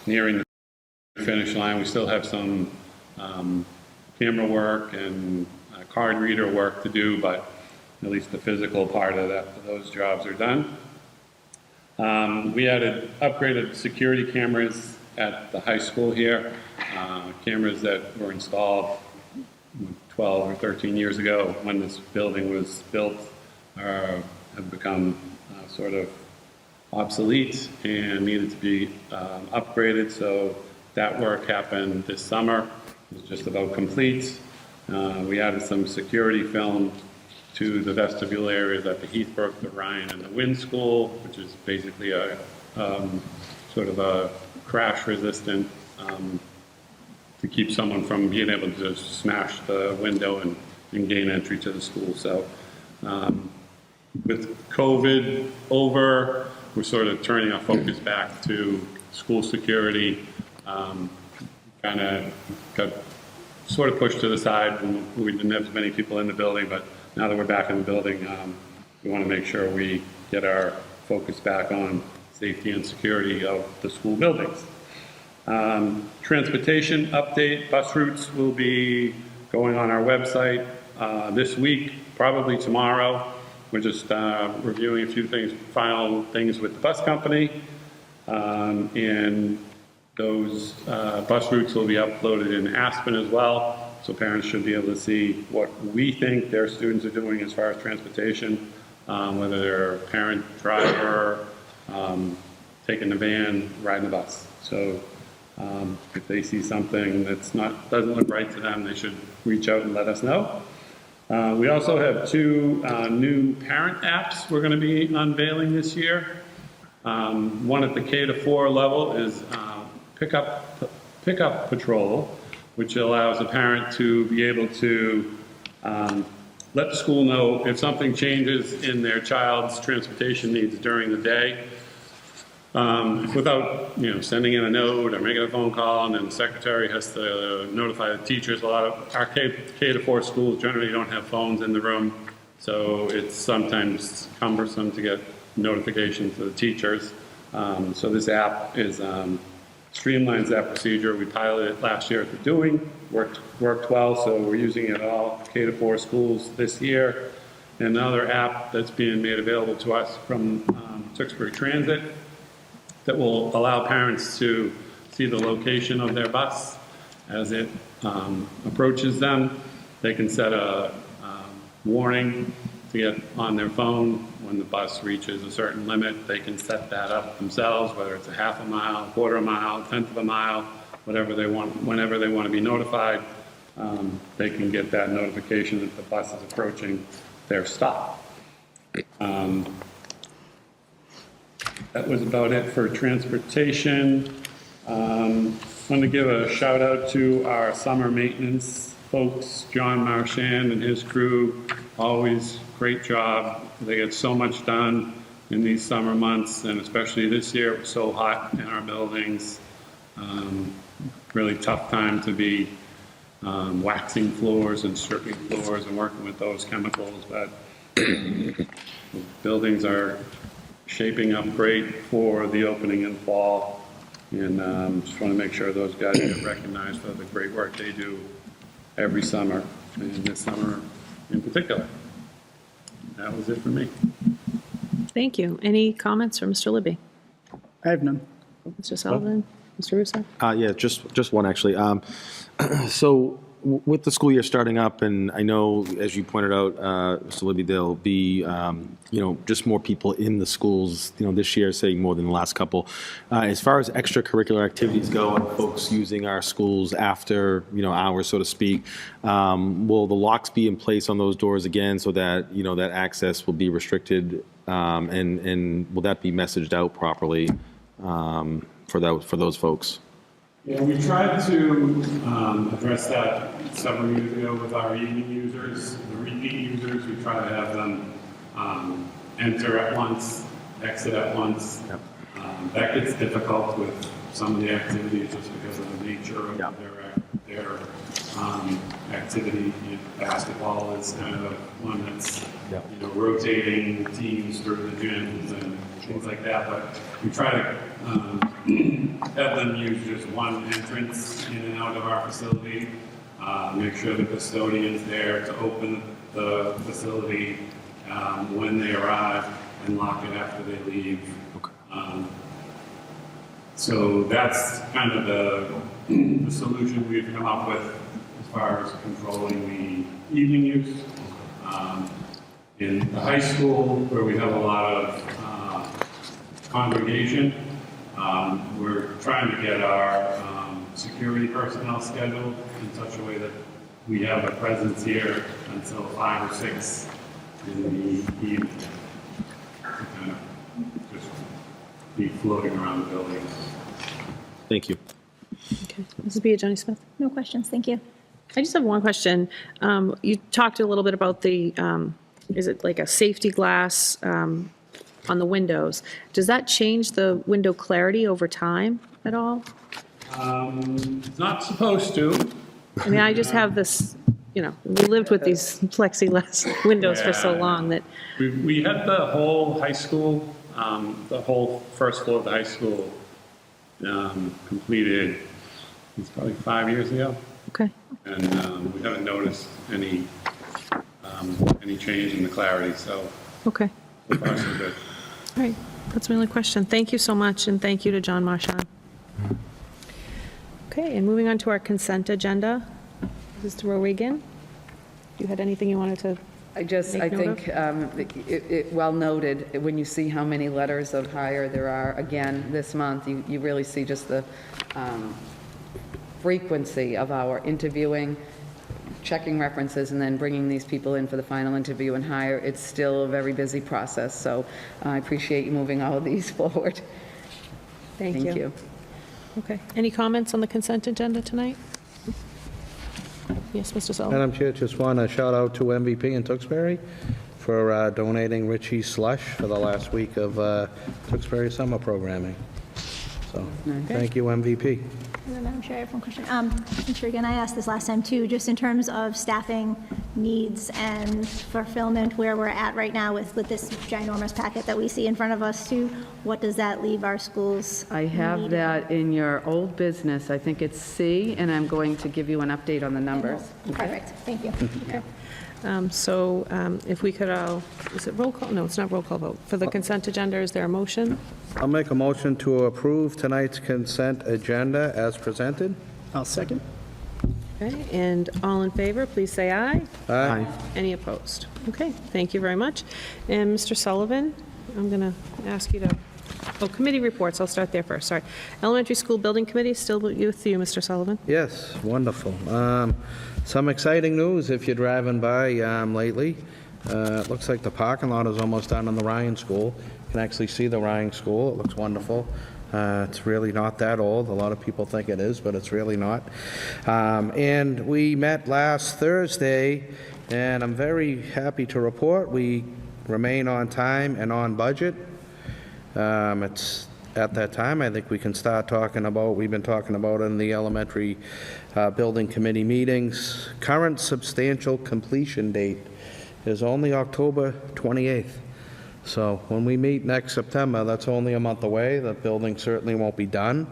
Nearing the finish line, we still have some camera work and card reader work to do, but at least the physical part of those jobs are done. We added upgraded security cameras at the high school here. Cameras that were installed 12 or 13 years ago when this building was built have become sort of obsolete and needed to be upgraded. So that work happened this summer. It was just about complete. We added some security film to the vestibule areas at the Heathbrook, the Ryan, and the Wynn School, which is basically a sort of a crash-resistant to keep someone from being able to smash the window and gain entry to the school. So with COVID over, we're sort of turning our focus back to school security. Kind of got sort of pushed to the side when we didn't have as many people in the building, but now that we're back in the building, we want to make sure we get our focus back on safety and security of the school buildings. Transportation update, bus routes will be going on our website this week, probably tomorrow. We're just reviewing a few things, final things with the bus company, and those bus routes will be uploaded in Aspen as well, so parents should be able to see what we think their students are doing as far as transportation, whether they're parent, driver, taking the van, riding the bus. So if they see something that's doesn't look right to them, they should reach out and let us know. We also have 2 new parent apps we're going to be unveiling this year. One at the K-4 level is Pickup Patrol, which allows a parent to be able to let the school know if something changes in their child's transportation needs during the day, without sending in a note or making a phone call, and then the secretary has to notify the teachers. A lot of our K-4 schools generally don't have phones in the room, so it's sometimes cumbersome to get notifications to the teachers. So this app is streamlines that procedure. We piloted it last year at the Dewey, worked well, so we're using it at all K-4 schools this year. And another app that's being made available to us from Tewksbury Transit that will allow parents to see the location of their bus as it approaches them. They can set a warning to get on their phone when the bus reaches a certain limit. They can set that up themselves, whether it's a half a mile, a quarter of a mile, 1/10 of a mile, whatever they want. Whenever they want to be notified, they can get that notification that the bus is approaching their stop. That was about it for transportation. I want to give a shout out to our summer maintenance folks, John Marchand and his crew. Always great job. They get so much done in these summer months, and especially this year, it was so hot in our buildings. Really tough time to be waxing floors and stripping floors and working with those chemicals, but buildings are shaping up great for the opening in fall, and just want to make sure those guys get recognized for the great work they do every summer, and this summer in particular. That was it for me. Thank you. Any comments from Mr. Libby? I have none. Mr. Sullivan? Mr. Russo? Yeah, just one actually. So with the school year starting up, and I know, as you pointed out, Mr. Libby, there'll be, just more people in the schools, this year, say more than the last couple. As far as extracurricular activities go, and folks using our schools after, hours, so to speak, will the locks be in place on those doors again so that, that access will be restricted, and will that be messaged out properly for those folks? Yeah, we tried to address that several years ago with our evening users. The repeat users, we try to have them enter at once, exit at once. Yep. That gets difficult with some of the activities just because of the nature of their activity. Basketball is kind of one that's rotating teams through the gyms and things like that. But we try to have them use just one entrance in and out of our facility. Make sure the custodian's there to open the facility when they arrive and lock it after they leave. Okay. So that's kind of the solution we've come up with as far as controlling the evening use. In the high school, where we have a lot of congregation, we're trying to get our security personnel scheduled in such a way that we have a presence here until 5 or 6 in the evening. To kind of just be floating around the building. Thank you. Okay. Mrs. Biagioni-Smith? No questions, thank you. I just have one question. You talked a little bit about the, is it like a safety glass on the windows? Does that change the window clarity over time at all? It's not supposed to. I mean, I just have this, we lived with these plexiglass windows for so Yeah. long that, We had the whole high school, the whole first floor of the high school completed, it's probably 5 years ago. okay. And we haven't noticed any change in the clarity, so Okay. far so good. All right. That's my only question. Thank you so much, and thank you to John Marchand. Okay, and moving on to our consent agenda. Mrs. Rowigan, you had anything you wanted to? I Make note think it well noted, when you see how many letters of hire there are again this month, you really see just the frequency of our interviewing, checking references, and then bringing these people in for the final interview and hire. It's still a very busy process, so I appreciate you moving all of these forward. Thank you. Okay. Any comments on the consent agenda tonight? Yes, Mr. Sullivan? Madam Chair, just want to shout out to MVP in Tewksbury for donating Richie's slush for the last week of Tewksbury summer programming. So, thank you, MVP. And then, Madam Chair, I have one question. I'm sure, again, I asked this last time too, just in terms of staffing needs and fulfillment, where we're at right now with this ginormous packet that we see in front of us too, what does that leave our schools? I have needing? that in your old business. I think it's C, and I'm going to give you an update on the numbers. Perfect, thank you. Okay. So if we could all, is it roll call? No, it's not roll call vote. For the consent agenda, is there a motion? I'll make a motion to approve tonight's consent agenda as presented. I'll second. Okay, and all in favor, please say aye. Aye. Any opposed? Okay, thank you very much. And Mr. Sullivan, I'm going to ask you to, committee reports, I'll start there first, sorry. Elementary School Building Committee, still with you, Mr. Sullivan? Yes, wonderful. Some exciting news if you're driving by lately. It looks like the parking lot is almost done on the Ryan School. You can actually see the Ryan School. It looks wonderful. It's really not that old. A lot of people think it is, but it's really not. And we met last Thursday, and I'm very happy to report we remain on time and on budget. It's at that time, I think we can start talking about, we've been talking about in the elementary building committee meetings. Current substantial completion date is only October 28th. So when we meet next September, that's only a month away. The building certainly won't be done,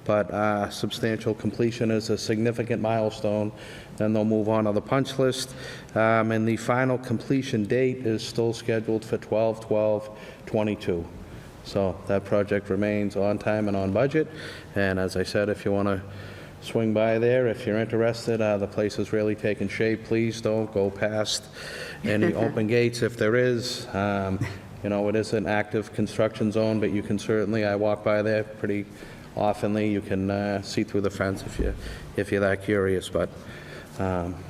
but substantial completion is a significant milestone. Then they'll move on to the punch list. And the final completion date is still scheduled for 12/12/22. So that project remains on time and on budget. And as I said, if you want to swing by there, if you're interested, the place is really taking shape. Please don't go past any open gates if there is. It is an active construction zone, but you can certainly, I walk by there pretty oftenly. You can see through the fence if you're that curious. But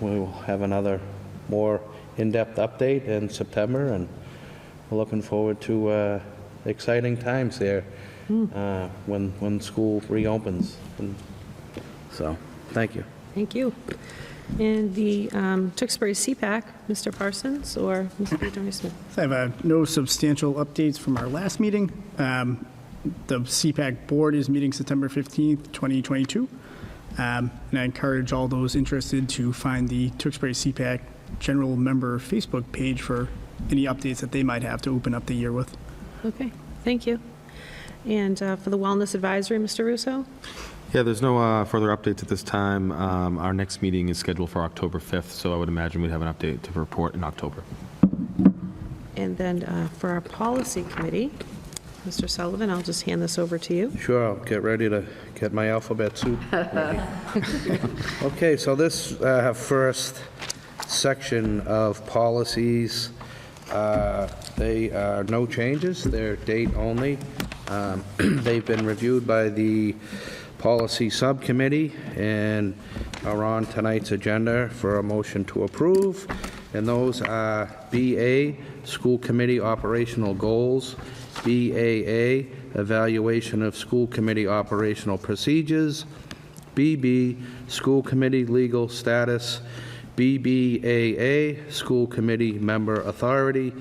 we will have another more in-depth update in September, and we're looking forward to exciting times there when school reopens. So, thank you. Thank you. And the Tewksbury CPAC, Mr. Parsons or Mr. Biagioni-Smith? I have no substantial updates from our last meeting. The CPAC board is meeting September 15th, 2022. And I encourage all those interested to find the Tewksbury CPAC general member Facebook page for any updates that they might have to open up the year with. Okay, thank you. And for the Wellness Advisory, Mr. Russo? Yeah, there's no further updates at this time. Our next meeting is scheduled for October 5th, so I would imagine we'd have an update to report in October. And then for our Policy Committee, Mr. Sullivan, I'll just hand this over to you. Sure, I'll get ready to get my alphabet soup. Okay, so this first section of policies, they are no changes, they're date only. They've been reviewed by the Policy Subcommittee and are on tonight's agenda for a motion to approve. And those are BA, School Committee Operational Goals, BAA, Evaluation of School Committee Operational Procedures, BB, School Committee Legal Status, BBAA, School Committee Member Authority,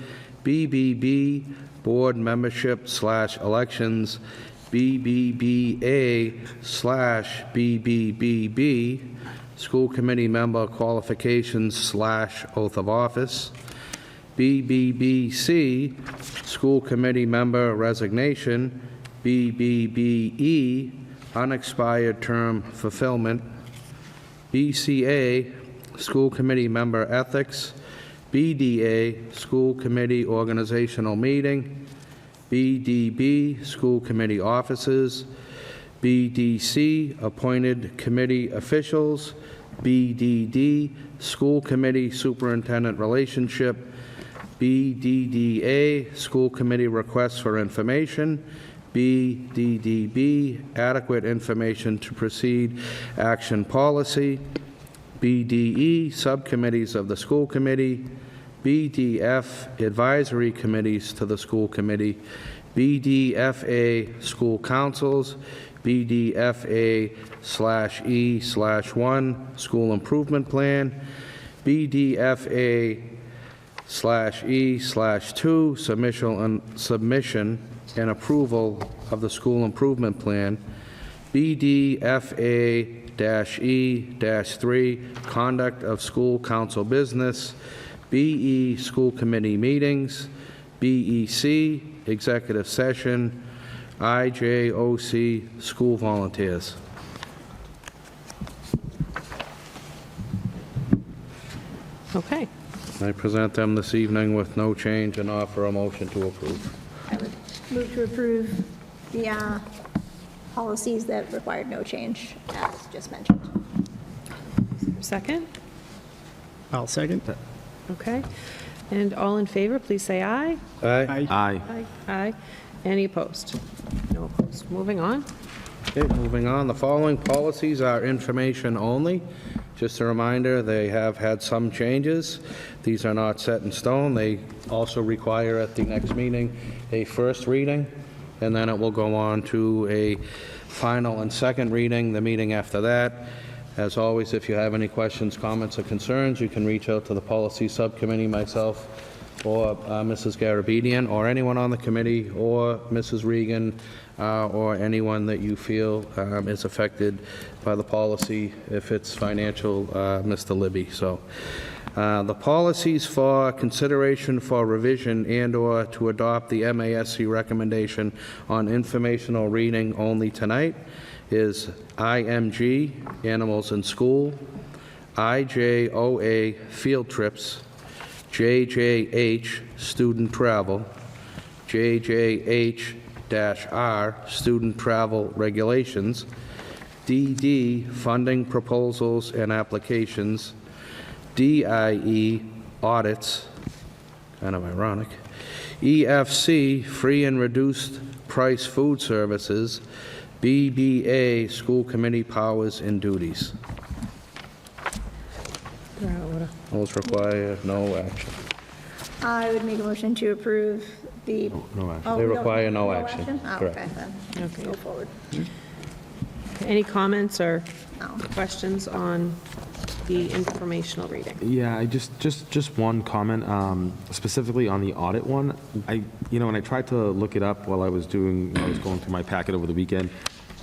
BBB, Board Membership/Elections, BBBA/BBBB, School Committee Member Qualifications/Oath of Office, BBBC, School Committee Member Resignation, BBBE, Unexpired Term Fulfillment, BCA, School Committee Member Ethics, BDA, School Committee Organizational Meeting, BDB, School Committee Offices, BDC, Appointed Committee Officials, BDD, School Committee Superintendent Relationship, BDDA, School Committee Requests for Information, BDDB, Adequate Information to Proceed Action Policy, BDE, Subcommittees of the School Committee, BDF, Advisory Committees to the School Committee, BDFA, School Councils, BDFA/E/1, School Improvement Plan, BDFA/E/2, submission and approval of the School Improvement Plan, BDFA-E-3, Conduct of School Council Business, BE, School Committee Meetings, BEC, Executive Session, IJOC, School Volunteers. Okay. I present them this evening with no change and offer a motion to approve. I would move to approve the policies that required no change, as just mentioned. Second? I'll second. Okay. And all in favor, please say aye. Aye. Aye. Aye. Any opposed? No opposed. Moving on. Okay, moving on. The following policies are information only. Just a reminder, they have had some changes. These are not set in stone. They also require at the next meeting a first reading, and then it will go on to a final and second reading the meeting after that. As always, if you have any questions, comments, or concerns, you can reach out to the Policy Subcommittee, myself, or Mrs. Garabedian, or anyone on the committee, or Mrs. Regan, or anyone that you feel is affected by the policy, if it's financial, Mr. Libby. So the policies for consideration for revision and/or to adopt the MASC recommendation on informational reading only tonight is IMG, Animals in School, IJOA, Field Trips, JJH, Student Travel, JJH-R, Student Travel Regulations, DD, Funding Proposals and Applications, DIE, Audits, kind of ironic, EFC, Free and Reduced Price Food Services, BBA, School Committee Powers and Duties. Those require no action. I would make a motion to approve the... No action. Oh, They we don't- require no action. Oh, Correct. okay, then. Okay. Go forward. Any comments or No. questions on the informational reading? Yeah, I just one comment, specifically on the audit one. When I tried to look it up while I was going through my packet over the weekend,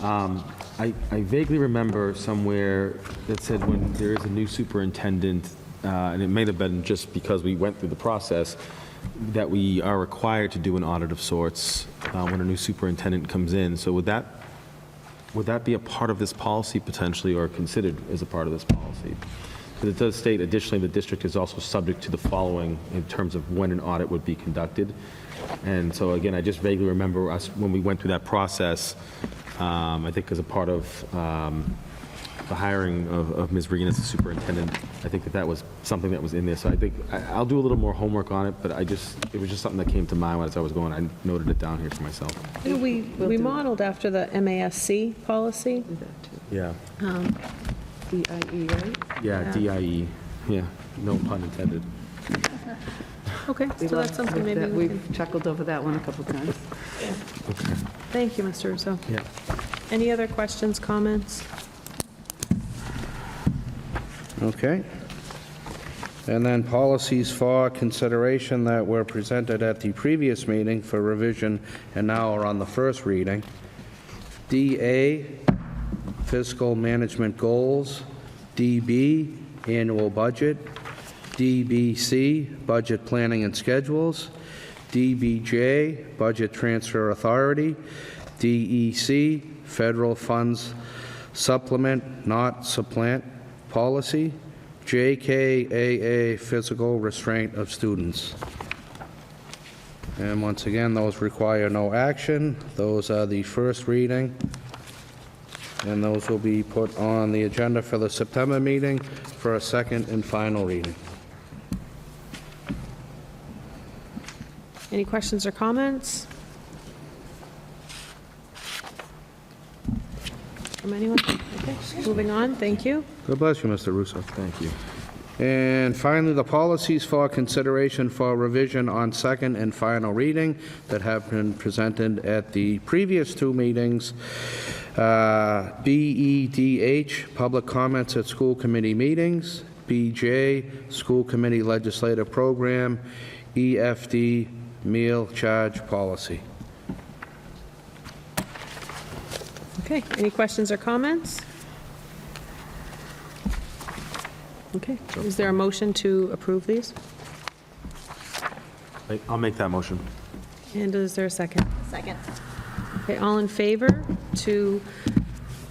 I vaguely remember somewhere that said when there is a new superintendent, and it may have been just because we went through the process, that we are required to do an audit of sorts when a new superintendent comes in. So would that be a part of this policy potentially, or considered as a part of this policy? But it does state additionally, the district is also subject to the following in terms of when an audit would be conducted. And so again, I just vaguely remember us, when we went through that process, I think as a part of the hiring of Ms. Regan as the superintendent, I think that was something that was in there. So I think I'll do a little more homework on it, but it was just something that came to mind as I was going. I noted it down here for myself. We modeled after the MASC policy. Yeah. DIE, right? Yeah, DIE. Yeah, no pun intended. Okay, so that's something maybe we can... We've chuckled over that one a couple times. Thank you, Mr. Russo. Yeah. Any other questions, comments? Okay. And then policies for consideration that were presented at the previous meeting for revision and now are on the first reading. DA, fiscal management goals. DB, annual budget. DBC, budget planning and schedules. DBJ, budget transfer authority. DEC, federal funds supplement, not supplant policy. JKAA, physical restraint of students. And once again, those require no action. Those are the first reading. And those will be put on the agenda for the September meeting for a second and final reading. Any questions or comments? From anyone? Okay, moving on, thank you. God bless you, Mr. Russo. Thank you. And finally, the policies for consideration for revision on second and final reading that have been presented at the previous two meetings. BEDH, public comments at school committee meetings. BJ, school committee legislative program. EFD, meal charge policy. Okay, any questions or comments? Okay, is there a motion to approve these? I'll make that motion. And is there a second? Second. Okay, all in favor to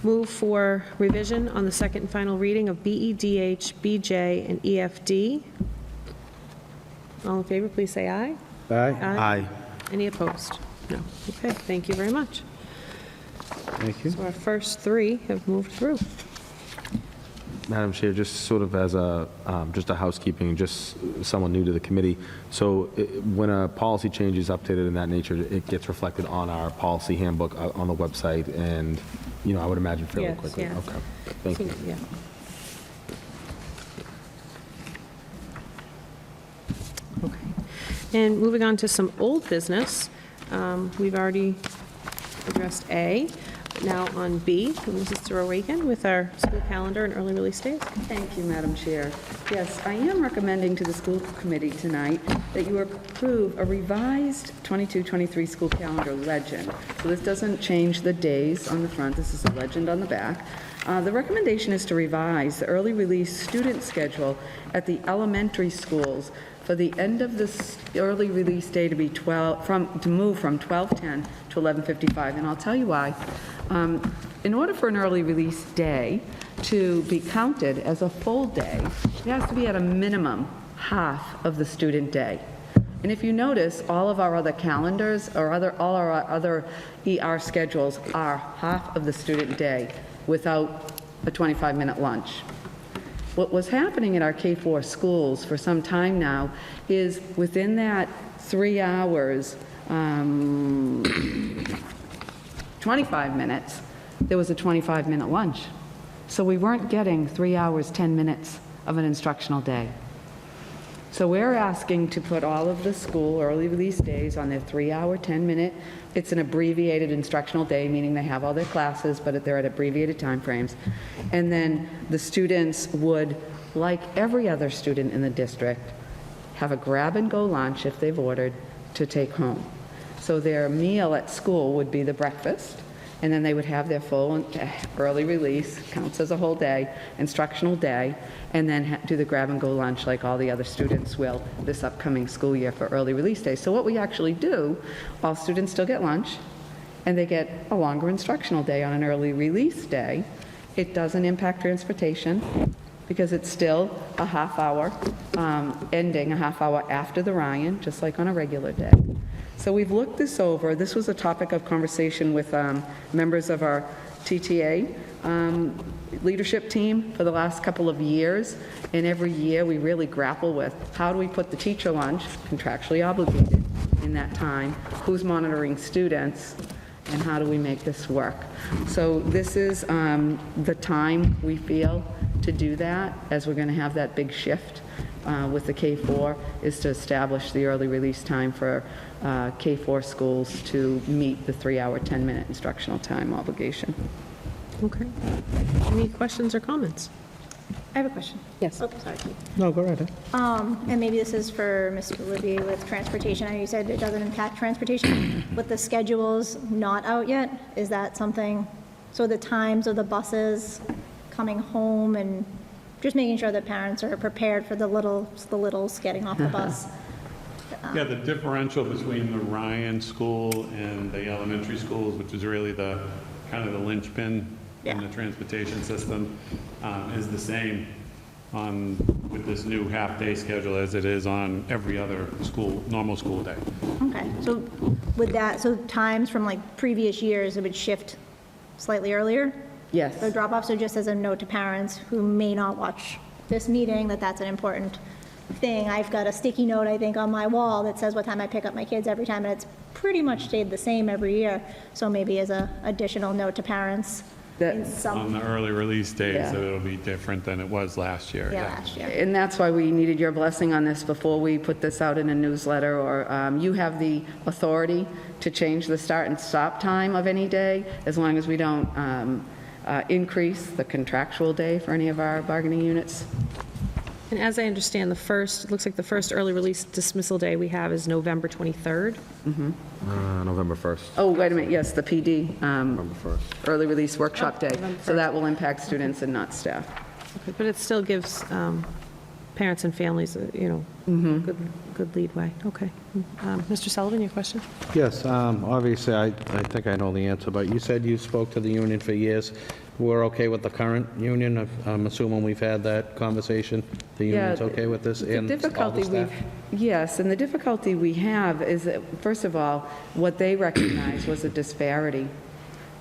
move for revision on the second and final reading of BEDH, BJ, and EFD? All in favor, please say aye. Aye. Aye. Any opposed? No. Okay, thank you very much. Thank you. So our first three have moved through. Madam Chair, just sort of as just a housekeeping, just someone new to the committee. So when a policy change is updated in that nature, it gets reflected on our policy handbook on the website, and, I would imagine fairly Yes, quickly. yeah. Okay, thank you. Yeah. Okay. And moving on to some old business, we've already addressed A. Now on B, Mrs. Zorowagan with our school calendar and early release days. Thank you, Madam Chair. Yes, I am recommending to the school committee tonight that you approve a revised 22-23 school calendar legend. So this doesn't change the days on the front, this is a legend on the back. The recommendation is to revise the early release student schedule at the elementary schools for the end of this early release day to be to move from 12:10 to 11:55, and I'll tell you why. In order for an early release day to be counted as a full day, it has to be at a minimum half of the student day. And if you notice, all of our other calendars or all our other ER schedules are half of the student day without a 25-minute lunch. What was happening at our K-4 schools for some time now is within that 3 hours, 25 minutes, there was a 25-minute lunch. So we weren't getting 3 hours, 10 minutes of an instructional day. So we're asking to put all of the school early release days on their 3-hour, 10-minute, it's an abbreviated instructional day, meaning they have all their classes, but they're at abbreviated timeframes. And then the students would, like every other student in the district, have a grab-and-go lunch if they've ordered to take home. So their meal at school would be the breakfast, and then they would have their full early release, counts as a whole day, instructional day, and then do the grab-and-go lunch like all the other students will this upcoming school year for early release day. So what we actually do, all students still get lunch, and they get a longer instructional day on an early release day. It doesn't impact transportation. because it's still a half hour, ending a half hour after the Ryan, just like on a regular day. So we've looked this over. This was a topic of conversation with members of our TTA leadership team for the last couple of years, and every year we really grapple with how do we put the teacher lunch, contractually obligated in that time, who's monitoring students, and how do we make this work. So this is the time we feel to do that, as we're going to have that big shift with the K-4, is to establish the early release time for K-4 schools to meet the 3-hour, 10-minute instructional time obligation. Okay. Any questions or comments? I have a question. Yes. Oh, sorry. No, go right ahead. And maybe this is for Mr. Libby with transportation. I know you said it doesn't impact transportation. With the schedules not out yet, is that something, so the times of the buses coming home and just making sure that parents are prepared for the littles getting off the bus? Yeah, the differential between the Ryan school and the elementary schools, which is really the kind of the linchpin in the transportation system, is the same with this new half-day schedule as it is on every other school, normal school day. Okay, so with that, so times from like previous years, it would shift slightly earlier? Yes. So drop off, so just as a note to parents who may not watch this meeting, that's an important thing. I've got a sticky note, I think, on my wall that says what time I pick up my kids every time, and it's pretty much stayed the same every year. So maybe as a additional note to parents. On the early release days, Yeah. so it'll be different than it was last year. Yeah, last year. And that's why we needed your blessing on this before we put this out in a newsletter, or you have the authority to change the start and stop time of any day, as long as we don't increase the contractual day for any of our bargaining units. And as I understand, it looks like the first early release dismissal day we have is November 23rd. November 1st. Oh, wait a minute, yes, the PD, November 1st. early release workshop day. November So that will impact students and not staff. Okay, but it still gives parents and families, good leadway. Okay. Mr. Sullivan, your question? Yes, obviously, I think I know the answer, but you said you spoke to the union for years. We're okay with the current union? I'm assuming we've had that conversation. The union's okay with this and all the staff? Yes, and the difficulty we have is that, first of all, what they recognized was a disparity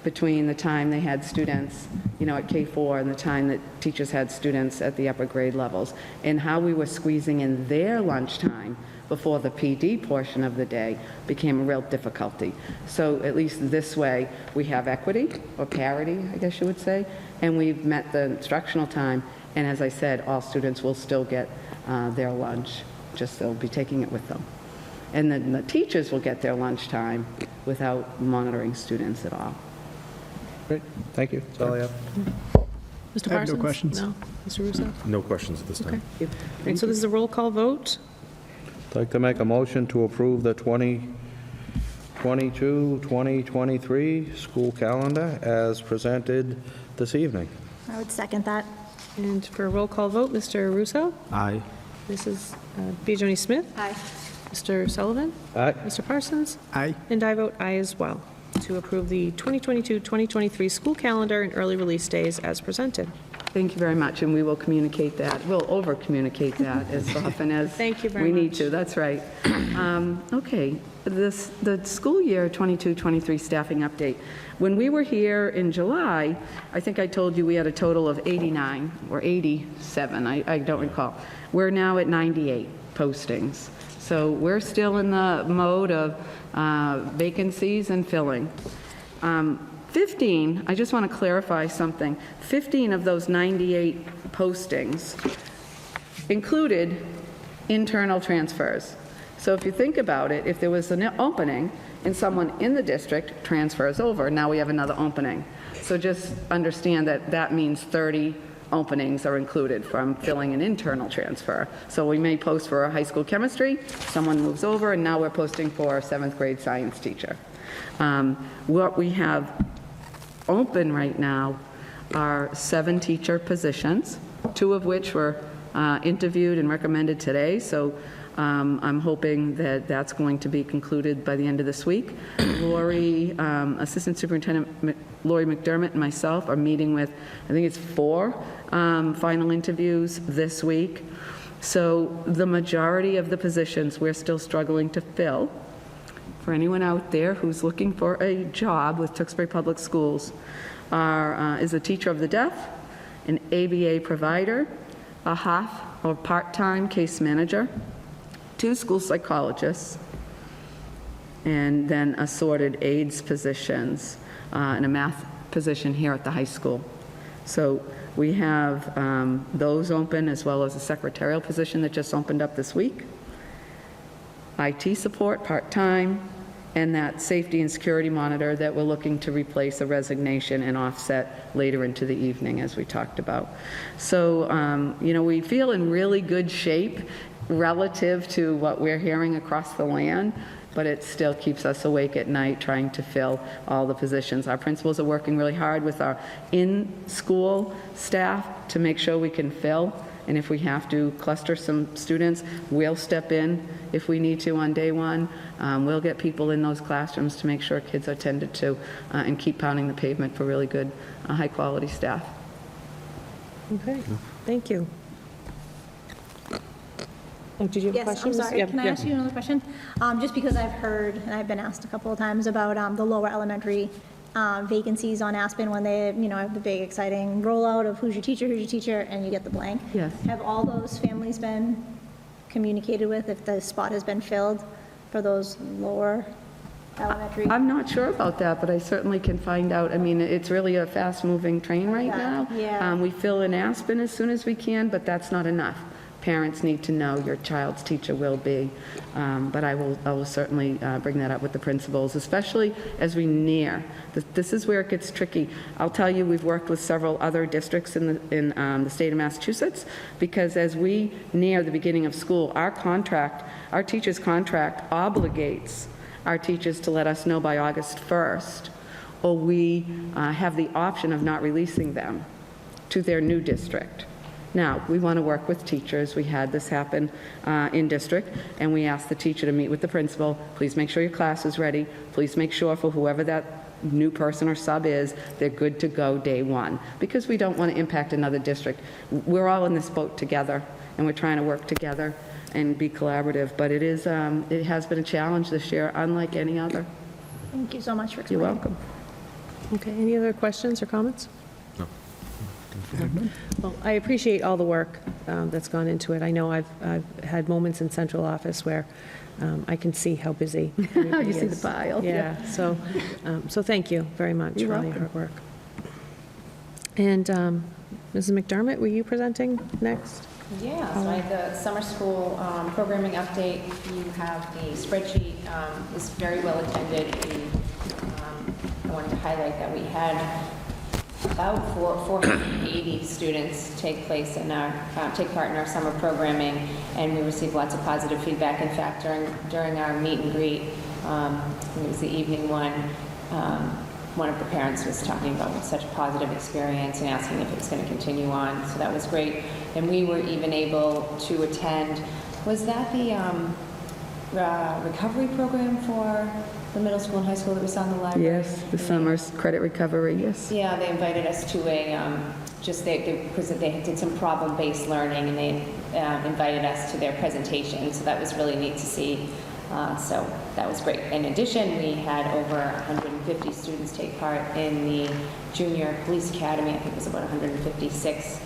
between the time they had students, at K-4 and the time that teachers had students at the upper grade levels, and how we were squeezing in their lunchtime before the PD portion of the day became a real difficulty. So at least this way, we have equity, or parity, I guess you would say, and we've met the instructional time, and as I said, all students will still get their lunch, just they'll be taking it with them. And then the teachers will get their lunchtime without monitoring students at all. Great, thank you, that's all I have. Mr. I have no Parsons? questions. No? Mr. Russo? No questions at this time. Okay. All right, so this is a roll call vote. I'd like to make a motion to approve the 2022-2023 school calendar as presented this evening. I would second that. And for a roll call vote, Mr. Russo? Aye. Mrs. Bijoni Smith? Aye. Mr. Sullivan? Aye. Mr. Parsons? Aye. And I vote aye as well, to approve the 2022-2023 school calendar and early release days as presented. Thank you very much, and we will communicate that. We'll over-communicate that as often as Thank you very we need much. to. That's right. Okay, the school year 22-23 staffing update. When we were here in July, I think I told you we had a total of 89 or 87, I don't recall. We're now at 98 postings. So we're still in the mode of vacancies and filling. 15, I just want to clarify something. 15 of those 98 postings included internal transfers. So if you think about it, if there was an opening and someone in the district transfers over, now we have another opening. So just understand that that means 30 openings are included from filling an internal transfer. So we may post for a high school chemistry, someone moves over, and now we're posting for a 7th grade science teacher. What we have open right now are 7 teacher positions, 2 of which were interviewed and recommended today. So I'm hoping that that's going to be concluded by the end of this week. Lori, Assistant Superintendent Lori McDermott and myself are meeting with, I think it's 4 final interviews this week. So the majority of the positions we're still struggling to fill. For anyone out there who's looking for a job with Tewksbury Public Schools, is a teacher of the deaf, an ABA provider, a half or part-time case manager, 2 school psychologists, and then assorted aides positions, and a math position here at the high school. So we have those open, as well as a secretarial position that just opened up this week, IT support, part-time, and that safety and security monitor that we're looking to replace a resignation and offset later into the evening, as we talked about. So, we feel in really good shape relative to what we're hearing across the land, but it still keeps us awake at night trying to fill all the positions. Our principals are working really hard with our in-school staff to make sure we can fill. And if we have to cluster some students, we'll step in if we need to on day one. We'll get people in those classrooms to make sure kids are tended to and keep pounding the pavement for really good, high-quality staff. Okay, thank you. Oh, did you have a Yes, question? I'm sorry. Yeah, Can I ask you another question? Just because I've heard, and I've been asked a couple of times about the lower elementary vacancies on Aspen when they, have the big exciting rollout of who's your teacher, and you get the blank. Yes. Have all those families been communicated with if the spot has been filled for those lower elementary? I'm not sure about that, but I certainly can find out. I mean, it's really a fast-moving train right now. Yeah. We fill in Aspen as soon as we can, but that's not enough. Parents need to know your child's teacher will be, but I will certainly bring that up with the principals, especially as we near. This is where it gets tricky. I'll tell you, we've worked with several other districts in the state of Massachusetts, because as we near the beginning of school, our teacher's contract obligates our teachers to let us know by August 1st, or we have the option of not releasing them to their new district. Now, we want to work with teachers. We had this happen in district, and we asked the teacher to meet with the principal. Please make sure your class is ready. Please make sure for whoever that new person or sub is, they're good to go day one, because we don't want to impact another district. We're all in this boat together, and we're trying to work together and be collaborative, but it has been a challenge this year, unlike any other. Thank you so much for You're explaining. welcome. Okay, any other questions or comments? No. Well, I appreciate all the work that's gone into it. I know I've had moments in central office where I can see how busy everybody You see is. the pile. Yeah, so thank you very much You're for all your welcome. hard work. And Mrs. McDermott, were you presenting next? Yeah, so I have the summer school programming update. You have the spreadsheet. It's very well attended. I wanted to highlight that we had about 480 students take part in our summer programming, and we received lots of positive feedback. In fact, during our meet and greet, it was the evening one of the parents was talking about such a positive experience and asking if it's going to continue on, so that was great. And we were even able to attend, was that the recovery program for the middle school and high school that we saw in the library? Yes, the summer's credit recovery, yes. Yeah, they invited us to because they did some problem-based learning, and they invited us to their presentation, so that was really neat to see. So that was great. In addition, we had over 150 students take part in the Junior Police Academy. I think it was about 156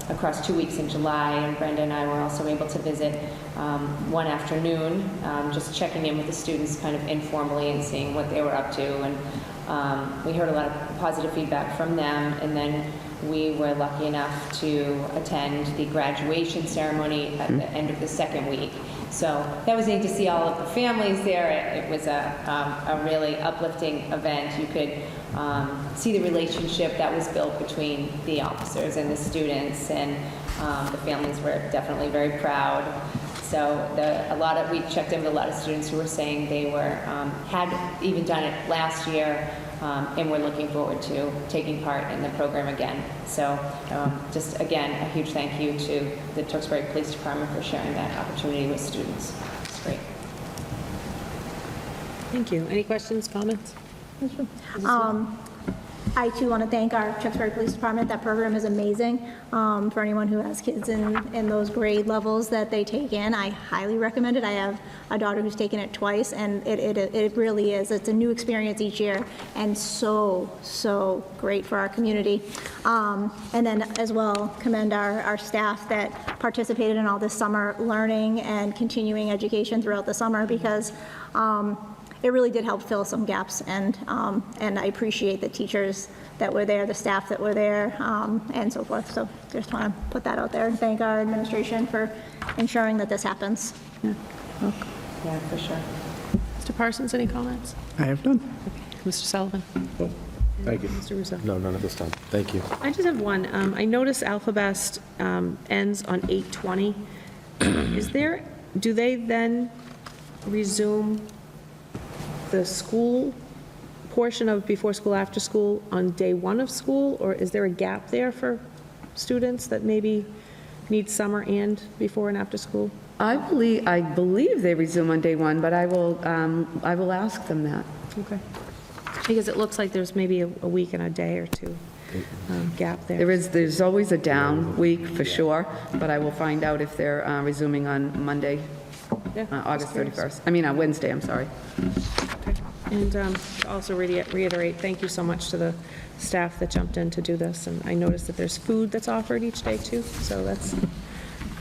across 2 weeks in July, and Brenda and I were also able to visit one afternoon, just checking in with the students kind of informally and seeing what they were up to, and we heard a lot of positive feedback from them. And then we were lucky enough to attend the graduation ceremony at the end of the second week. So that was neat to see all of the families there. It was a really uplifting event. You could see the relationship that was built between the officers and the students, and the families were definitely very proud. So we checked in with a lot of students who were saying they had even done it last year, and we're looking forward to taking part in the program again. So just again, a huge thank you to the Tewksbury Police Department for sharing that opportunity with students. It's great. Thank you. Any questions, comments? I too want to thank our Tewksbury Police Department. That program is amazing. For anyone who has kids in those grade levels that they take in, I highly recommend it. I have a daughter who's taken it twice, and it really is. It's a new experience each year, and so great for our community. And then as well, commend our staff that participated in all this summer learning and continuing education throughout the summer, because it really did help fill some gaps, and I appreciate the teachers that were there, the staff that were there, and so forth. So just want to put that out there and thank our administration for ensuring that this happens. Yeah, for sure. Mr. Parsons, any comments? I have none. Mr. Sullivan? Thank you. Mr. Russo? No, none at this time. Thank you. I just have one. I noticed Alphabest ends on 8/20. Do they then resume the school portion of before school, after school on day one of school? Or is there a gap there for students that maybe need summer and before and after school? I believe they resume on day one, but I will ask them that. Okay. Because it looks like there's maybe a week and a day or two gap there. There's always a down week for sure, but I will find out if they're resuming on Monday, Yeah, August just curious. 31st. I mean, on Wednesday, I'm sorry. And to also reiterate, thank you so much to the staff that jumped in to do this. And I noticed that there's food that's offered each day too, so that's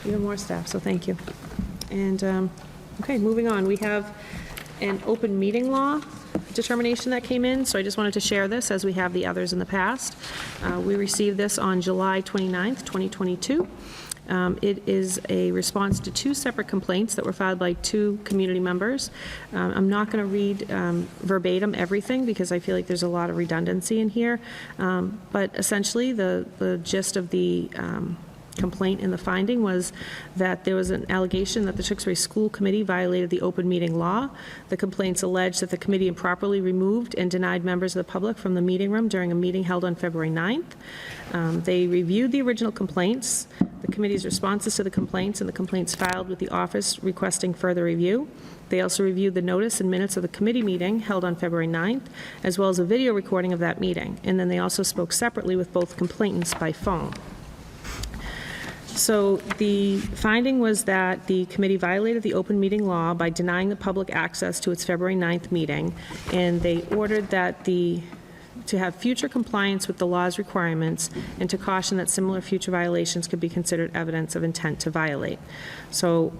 even more staff, so thank you. And, okay, moving on. We have an open meeting law determination that came in, so I just wanted to share this as we have the others in the past. We received this on July 29th, 2022. It is a response to two separate complaints that were filed by two community members. I'm not going to read verbatim everything because I feel like there's a lot of redundancy in here, but essentially the gist of the complaint in the finding was that there was an allegation that the Tewksbury School Committee violated the open meeting law. The complaints alleged that the committee improperly removed and denied members of the public from the meeting room during a meeting held on February 9th. They reviewed the original complaints, the committee's responses to the complaints, and the complaints filed with the office requesting further review. They also reviewed the notice and minutes of the committee meeting held on February 9th, as well as a video recording of that meeting. And then they also spoke separately with both complainants by phone. So the finding was that the committee violated the open meeting law by denying the public access to its February 9th meeting, and they ordered that to have future compliance with the law's requirements and to caution that similar future violations could be considered evidence of intent to violate. So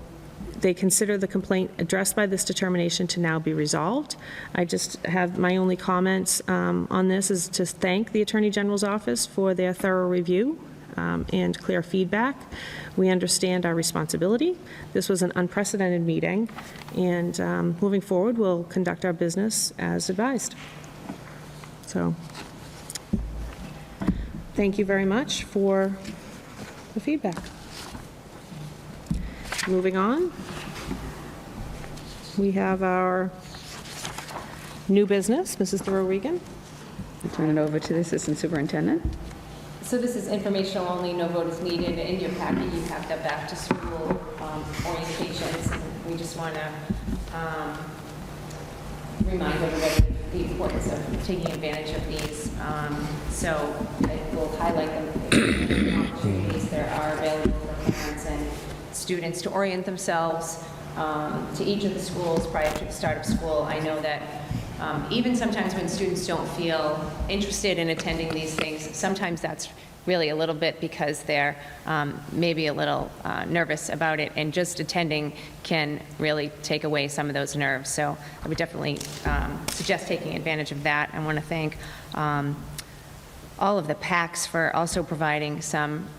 they consider the complaint addressed by this determination to now be resolved. I just have my only comments on this is to thank the Attorney General's office for their thorough review and clear feedback. We understand our responsibility. This was an unprecedented meeting, and moving forward, we'll conduct our business as advised. So, thank you very much for the feedback. Moving on, we have our new business, Mrs. Thoreau-Regan. I'll turn it over to the Assistant Superintendent. So this is informational only, no vote is needed. In your packet, you have the back-to-school orientations. We just want to remind everybody the importance of taking advantage of these. So I will highlight the opportunities that are available for parents and students to orient themselves to each of the schools prior to the start of school. I know that even sometimes when students don't feel interested in attending these things, sometimes that's really a little bit because they're maybe a little nervous about it, and just attending can really take away some of those nerves. So I would definitely suggest taking advantage of that. I want to thank all of the PACs for also providing some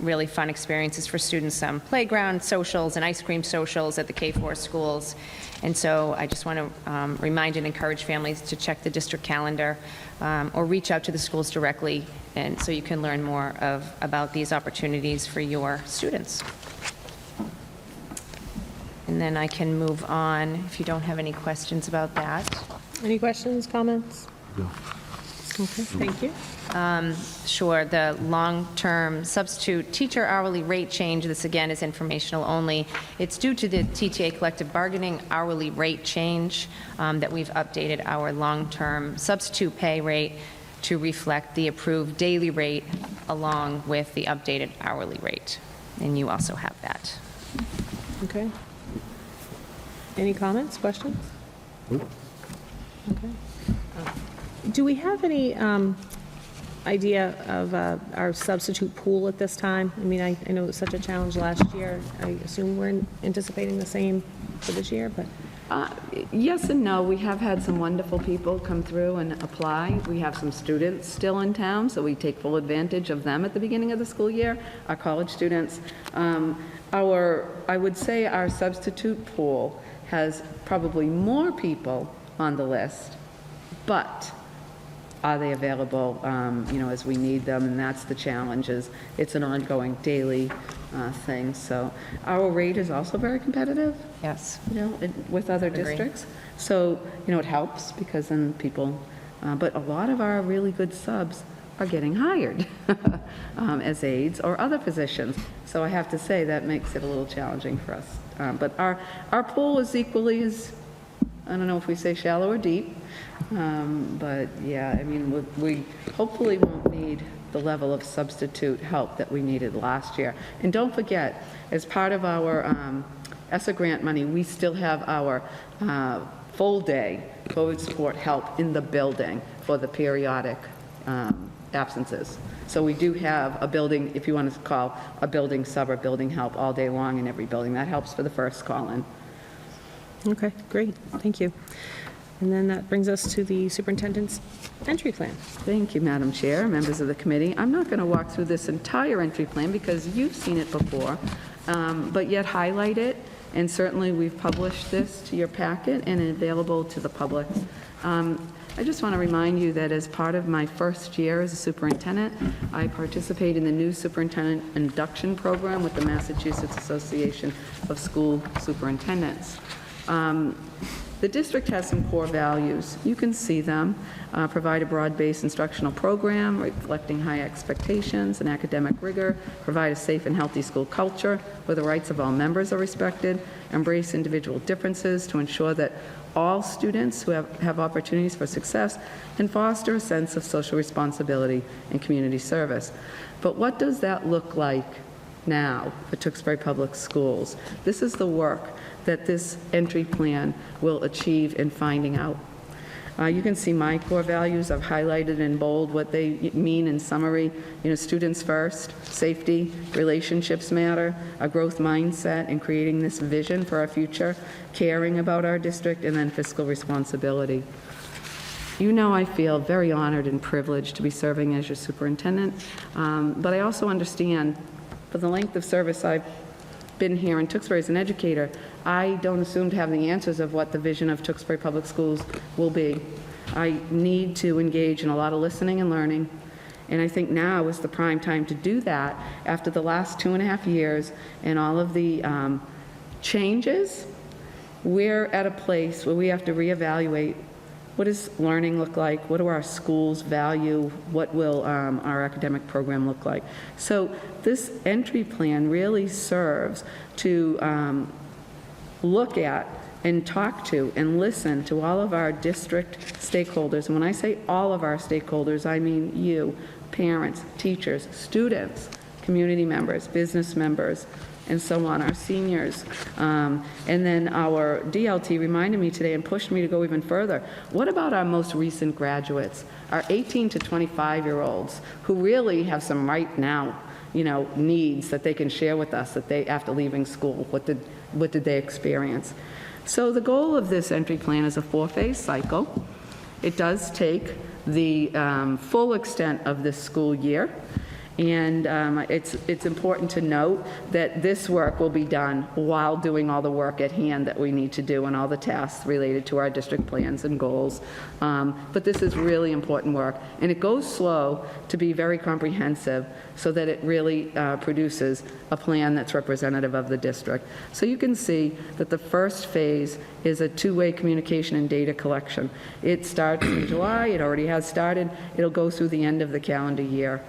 really fun experiences for students, some playground socials and ice cream socials at the K-4 schools. And so I just want to remind and encourage families to check the district calendar or reach out to the schools directly, and so you can learn more about these opportunities for your students. And then I can move on if you don't have any questions about that. Any questions, comments? No. Okay, thank you. Sure, the long-term substitute teacher hourly rate change, this again is informational only. It's due to the TTA collective bargaining hourly rate change that we've updated our long-term substitute pay rate to reflect the approved daily rate along with the updated hourly rate. And you also have that. Okay. Any comments, questions? Okay. Do we have any idea of our substitute pool at this time? I mean, I know it was such a challenge last year. I assume we're anticipating the same for this year, but... Yes and no. We have had some wonderful people come through and apply. We have some students still in town, so we take full advantage of them at the beginning of the school year, our college students. I would say our substitute pool has probably more people on the list, but are they available, as we need them? And that's the challenge. It's an ongoing daily thing. So our rate is also very competitive. Yes. With other districts. So, it helps because then people, but a lot of our really good subs are getting hired as aides or other positions. So I have to say that makes it a little challenging for us. But our pool is equally as, I don't know if we say shallow or deep, but yeah, I mean, we hopefully won't need the level of substitute help that we needed last year. And don't forget, as part of our ESSA grant money, we still have our full-day COVID support help in the building for the periodic absences. So we do have a building, if you want to call a building sub or building help all day long in every building. That helps for the first call-in. Okay, great, thank you. And then that brings us to the superintendent's entry plan. Thank you, Madam Chair, members of the committee. I'm not going to walk through this entire entry plan because you've seen it before, but yet highlight it, and certainly we've published this to your packet and available to the public. I just want to remind you that as part of my first year as a superintendent, I participate in the new superintendent induction program with the Massachusetts Association of School Superintendents. The district has some core values. You can see them. Provide a broad-based instructional program reflecting high expectations and academic rigor, provide a safe and healthy school culture where the rights of all members are respected, embrace individual differences to ensure that all students who have opportunities for success, and foster a sense of social responsibility and community service. But what does that look like now for Tewksbury Public Schools? This is the work that this entry plan will achieve in finding out. You can see my core values. I've highlighted in bold what they mean in summary. Students first, safety, relationships matter, a growth mindset in creating this vision for our future, caring about our district, and then fiscal responsibility. I feel very honored and privileged to be serving as your superintendent, but I also understand for the length of service I've been here in Tewksbury as an educator, I don't assume to have the answers of what the vision of Tewksbury Public Schools will be. I need to engage in a lot of listening and learning, and I think now is the prime time to do that after the last 2.5 years and all of the changes. We're at a place where we have to reevaluate what does learning look like, what do our schools value, what will our academic program look like. So this entry plan really serves to look at and talk to and listen to all of our district stakeholders. And when I say all of our stakeholders, I mean you, parents, teachers, students, community members, business members, and so on, our seniors. And then our DLT reminded me today and pushed me to go even further. What about our most recent graduates, our 18 to 25-year-olds who really have some right now, needs that they can share with us that they, after leaving school, what did they experience? So the goal of this entry plan is a 4-phase cycle. It does take the full extent of this school year. And it's important to note that this work will be done while doing all the work at hand that we need to do and all the tasks related to our district plans and goals. But this is really important work. And it goes slow to be very comprehensive so that it really produces a plan that's representative of the district. So you can see that the first phase is a two-way communication and data collection. It starts in July. It already has started. It'll go through the end of the calendar year,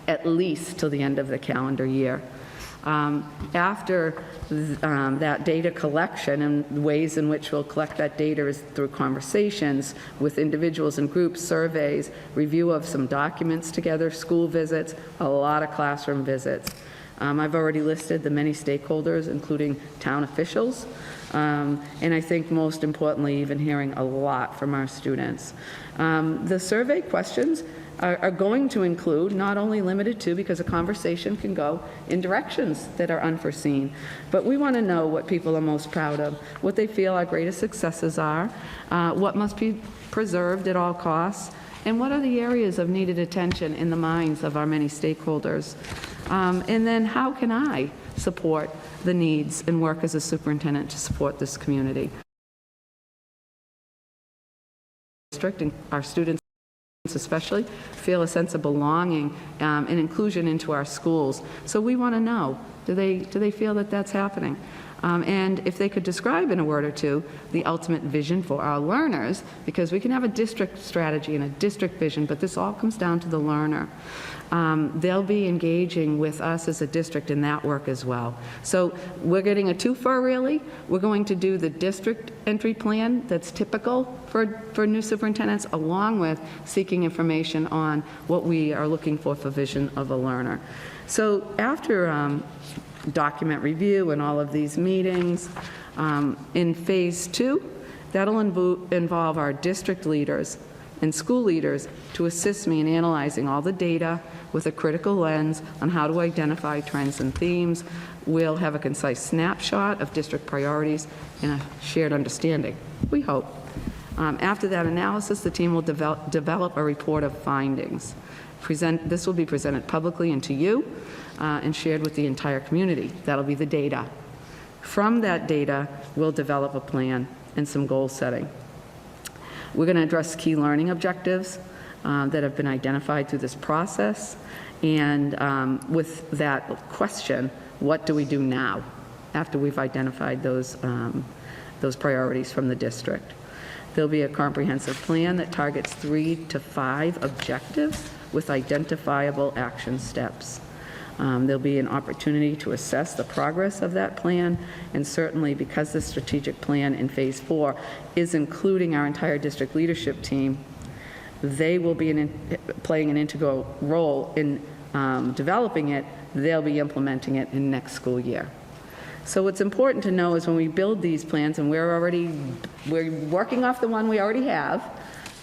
at least till the end of the calendar year. After that data collection, and the ways in which we'll collect that data is through conversations with individuals and groups, surveys, review of some documents together, school visits, a lot of classroom visits. I've already listed the many stakeholders, including town officials, and I think most importantly, even hearing a lot from our students. The survey questions are going to include, not only limited to, because a conversation can go in directions that are unforeseen, but we want to know what people are most proud of, what they feel our greatest successes are, what must be preserved at all costs, and what are the areas of needed attention in the minds of our many stakeholders. And then how can I support the needs and work as a superintendent to support this community? And our students especially feel a sense of belonging and inclusion into our schools. So we want to know, do they feel that that's happening? And if they could describe in a word or two the ultimate vision for our learners, because we can have a district strategy and a district vision, but this all comes down to the learner. They'll be engaging with us as a district in that work as well. So we're getting a twofer, really. We're going to do the district entry plan that's typical for new superintendents, along with seeking information on what we are looking for vision of a learner. So after document review and all of these meetings, in phase 2, that'll involve our district leaders and school leaders to assist me in analyzing all the data with a critical lens on how to identify trends and themes. We'll have a concise snapshot of district priorities and a shared understanding, we hope. After that analysis, the team will develop a report of findings. This will be presented publicly and to you and shared with the entire community. That'll be the data. From that data, we'll develop a plan and some goal setting. We're going to address key learning objectives that have been identified through this process. And with that question, what do we do now after we've identified those priorities from the district? There'll be a comprehensive plan that targets 3 to 5 objectives with identifiable action steps. There'll be an opportunity to assess the progress of that plan, and certainly because the strategic plan in phase 4 is including our entire district leadership team, they will be playing an integral role in developing it. They'll be implementing it in next school year. So what's important to know is when we build these plans, and we're working off the one we already have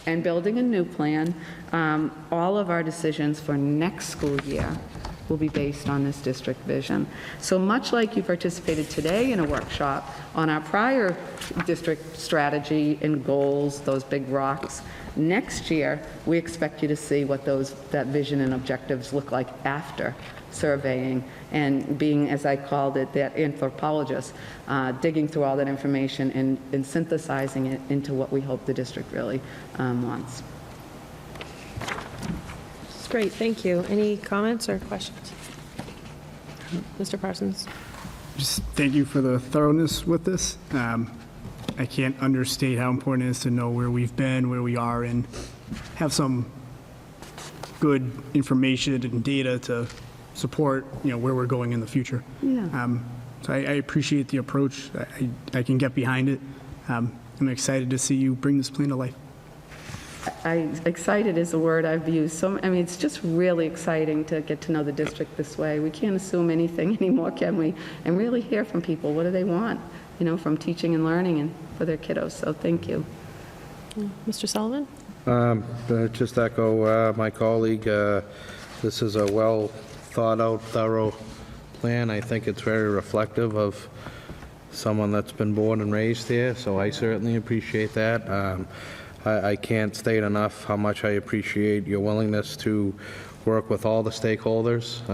and building a new plan, all of our decisions for next school year will be based on this district vision. So much like you participated today in a workshop on our prior district strategy and goals, those big rocks, next year we expect you to see what that vision and objectives look like after surveying and being, as I called it, that anthropologist, digging through all that information and synthesizing it into what we hope the district really wants. Great, thank you. Any comments or questions? Mr. Parsons? Just thank you for the thoroughness with this. I can't understate how important it is to know where we've been, where we are, and have some good information and data to support, where we're going in the future. Yeah. So I appreciate the approach. I can get behind it. I'm excited to see you bring this plan to life. Excited is a word I've used. It's just really exciting to get to know the district this way. We can't assume anything anymore, can we? And really hear from people. What do they want, from teaching and learning and for their kiddos. So thank you. Mr. Sullivan? Just echo my colleague. This is a well thought out, thorough plan. I think it's very reflective of someone that's been born and raised here. So I certainly appreciate that. I can't state enough how much I appreciate your willingness to work with all the stakeholders,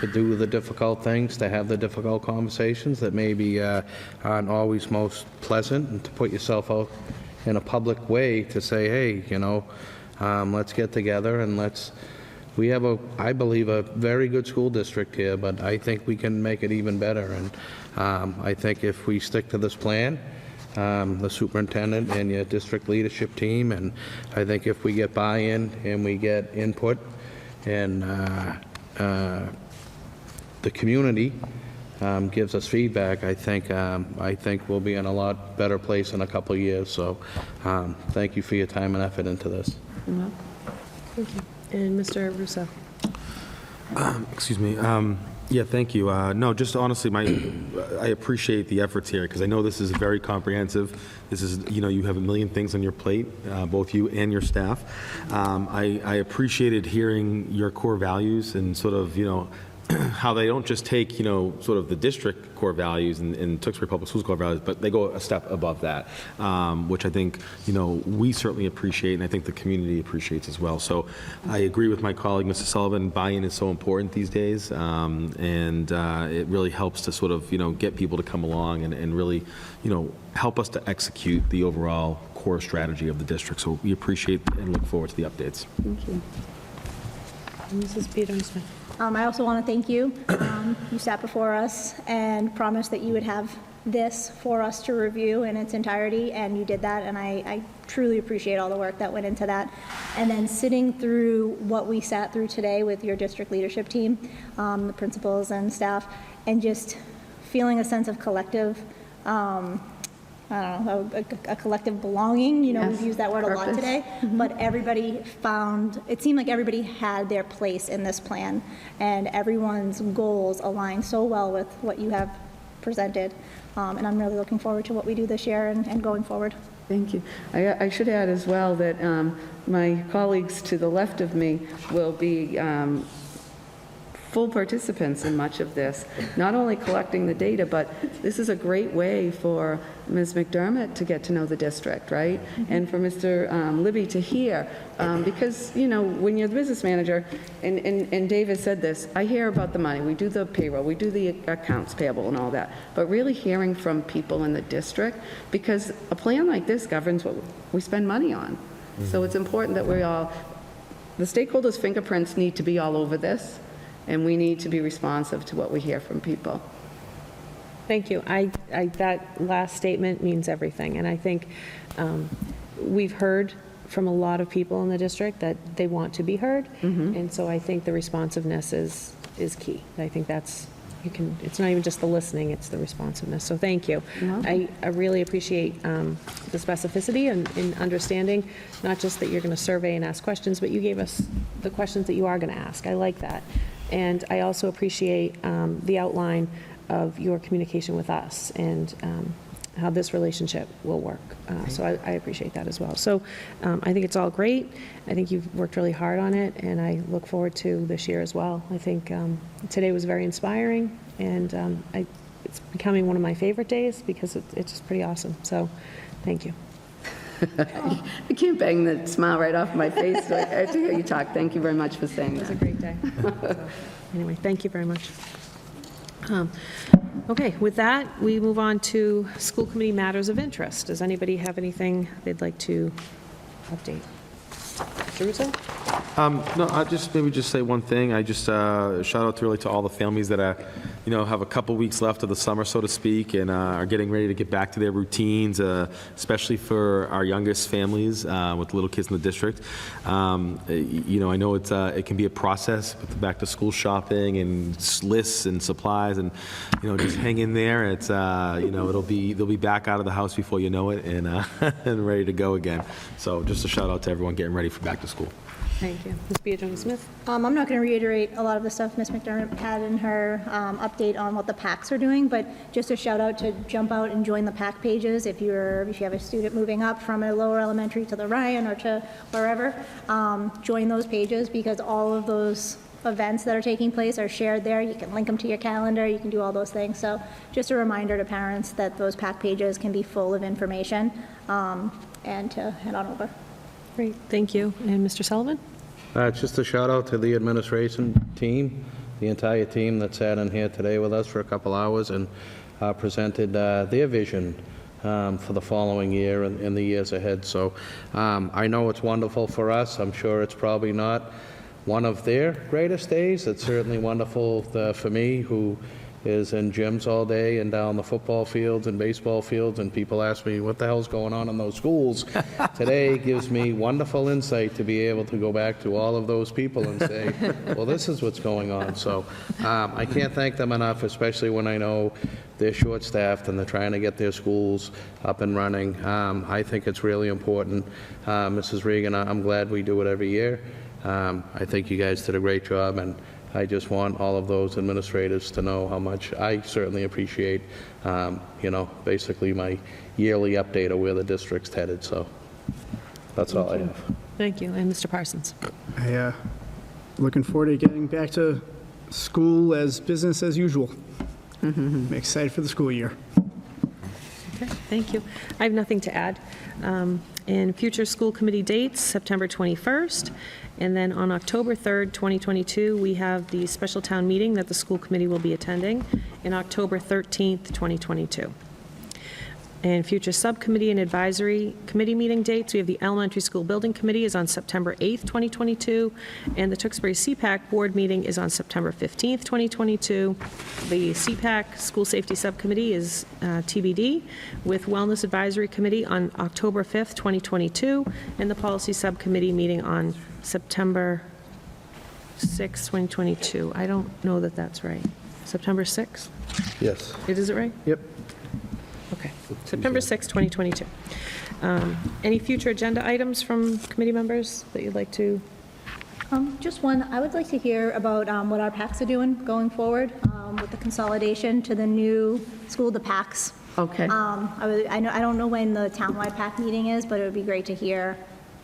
to do the difficult things, to have the difficult conversations that maybe aren't always most pleasant, and to put yourself out in a public way to say, hey, let's get together and we have I believe, a very good school district here, but I think we can make it even better. And I think if we stick to this plan, the superintendent and your district leadership team, and I think if we get buy-in and we get input and the community gives us feedback, I think we'll be in a lot better place in a couple of years. So thank you for your time and effort into this. Thank you. And Mr. Russo? Excuse me. Yeah, thank you. No, just honestly, I appreciate the efforts here because I know this is very comprehensive. This is, you have a million things on your plate, both you and your staff. I appreciated hearing your core values and sort of, how they don't just take, sort of the district core values and Tewksbury Public Schools core values, but they go a step above that, which I think, we certainly appreciate, and I think the community appreciates as well. So I agree with my colleague, Mr. Sullivan, buy-in is so important these days, and it really helps to sort of, get people to come along and really, help us to execute the overall core strategy of the district. So we appreciate and look forward to the updates. Thank you. Mrs. Peters-Smith? I also want to thank you. You sat before us and promised that you would have this for us to review in its entirety, and you did that, and I truly appreciate all the work that went into that. And then sitting through what we sat through today with your district leadership team, the principals and staff, and just feeling a sense of collective, I don't know, a collective belonging, Yes. We've used that word a lot Purpose. today, but everybody it seemed like everybody had their place in this plan, and everyone's goals align so well with what you have presented, and I'm really looking forward to what we do this year and going forward. Thank you. I should add as well that my colleagues to the left of me will be full participants in much of this, not only collecting the data, but this is a great way for Ms. McDermott to get to know the district, right? And for Mr. Libby to hear, because, when you're the business manager, and David said this, I hear about the money, we do the payroll, we do the accounts payable and all that, but really hearing from people in the district, because a plan like this governs what we spend money on. So it's important that the stakeholders' fingerprints need to be all over this, and we need to be responsive to what we hear from people. Thank you. That last statement means everything, and I think we've heard from a lot of people in the district that they want to be heard, and so I think the responsiveness is key. I think it's not even just the listening, it's the responsiveness, so thank you. I really appreciate the specificity and understanding, not just that you're going to survey and ask questions, but you gave us the questions that you are going to ask. I like that. And I also appreciate the outline of your communication with us and how this relationship will work. So I appreciate that as well. So I think it's all great. I think you've worked really hard on it, and I look forward to this year as well. I think today was very inspiring, and it's becoming one of my favorite days because it's just pretty awesome. So thank you. I can't bang the smile right off my face to hear you talk. Thank you very much for saying that. It was a great day. So, anyway, thank you very much. Okay, with that, we move on to school committee matters of interest. Does anybody have anything they'd like to update? Mr. Russo? No, I'll maybe just say one thing. I just shout out really to all the families that are, have a couple weeks left of the summer, so to speak, and are getting ready to get back to their routines, especially for our youngest families with little kids in the district. I know it can be a process with the back to school shopping and lists and supplies, and just hang in there. It's they'll be back out of the house before you know it, and and ready to go again. So just a shout out to everyone getting ready for back to school. Thank you. Ms. Beatrice-Smith? I'm not going to reiterate a lot of the stuff Ms. McDermott had in her update on what the PACs are doing, but just a shout out to jump out and join the PAC pages if you have a student moving up from a lower elementary to the Ryan or to wherever. Join those pages because all of those events that are taking place are shared there. You can link them to your calendar. You can do all those things. So just a reminder to parents that those PAC pages can be full of information and to head on over. Great, thank you. And Mr. Sullivan? It's just a shout out to the administration team, the entire team that sat in here today with us for a couple hours and presented their vision for the following year and the years ahead. So I know it's wonderful for us. I'm sure it's probably not one of their greatest days. It's certainly wonderful for me, who is in gyms all day and down the football fields and baseball fields, and people ask me, what the hell's going on in those schools? Today gives me wonderful insight to be able to go back to all of those people and say, well, this is what's going on. So I can't thank them enough, especially when I know they're short-staffed and they're trying to get their schools up and running. I think it's really important. Mrs. Regan, I'm glad we do it every year. I think you guys did a great job, and I just want all of those administrators to know how much I certainly appreciate, basically my yearly update of where the district's headed. So that's all I have. Thank you. And Mr. Parsons? Looking forward to getting back to school as business as usual. I'm excited for the school year. Okay, thank you. I have nothing to add. In future school committee dates, September 21st, and then on October 3rd, 2022, we have the special town meeting that the school committee will be attending, in October 13th, 2022. And future subcommittee and advisory committee meeting dates, we have the Elementary School Building Committee is on September 8th, 2022, and the Tewksbury CPAC Board meeting is on September 15th, 2022. The CPAC School Safety Subcommittee is TBD, with Wellness Advisory Committee on October 5th, 2022, and the Policy Subcommittee meeting on September 6th, 2022. I don't know that that's right. September 6th? Yes. Is it right? Yep. Okay, September 6th, 2022. Any future agenda items from committee members that you'd like to? Just one, I would like to hear about what our PACs are doing going forward with the consolidation to the new school, the PACs. Okay. I don't know when the townwide PAC meeting is, but it would be great to hear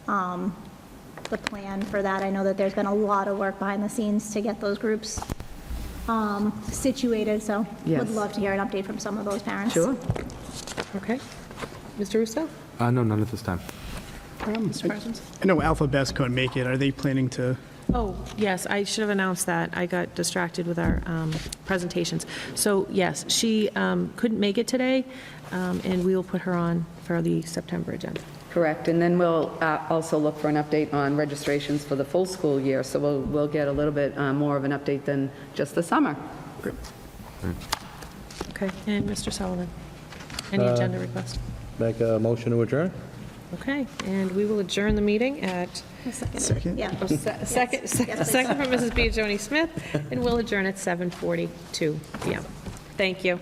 the plan for that. I know that there's been a lot of work behind the scenes to get those groups situated, so Yes. would love to hear an update from some of those parents. Sure. Okay. Mr. Russo? No, none at this time. Mr. Parsons? I know Alpha Best couldn't make it. Are they planning to? Oh, yes, I should have announced that. I got distracted with our presentations. So, yes, she couldn't make it today, and we will put her on for the September agenda. Correct, and then we'll also look for an update on registrations for the full school year, so we'll get a little bit more of an update than just the summer. Okay, and Mr. Sullivan? Any agenda request? Make a motion to adjourn? Okay, and we will adjourn the meeting at, Second? Yeah. second from Mrs. Biagioni Smith, and we'll adjourn at 7:42 PM. Thank you.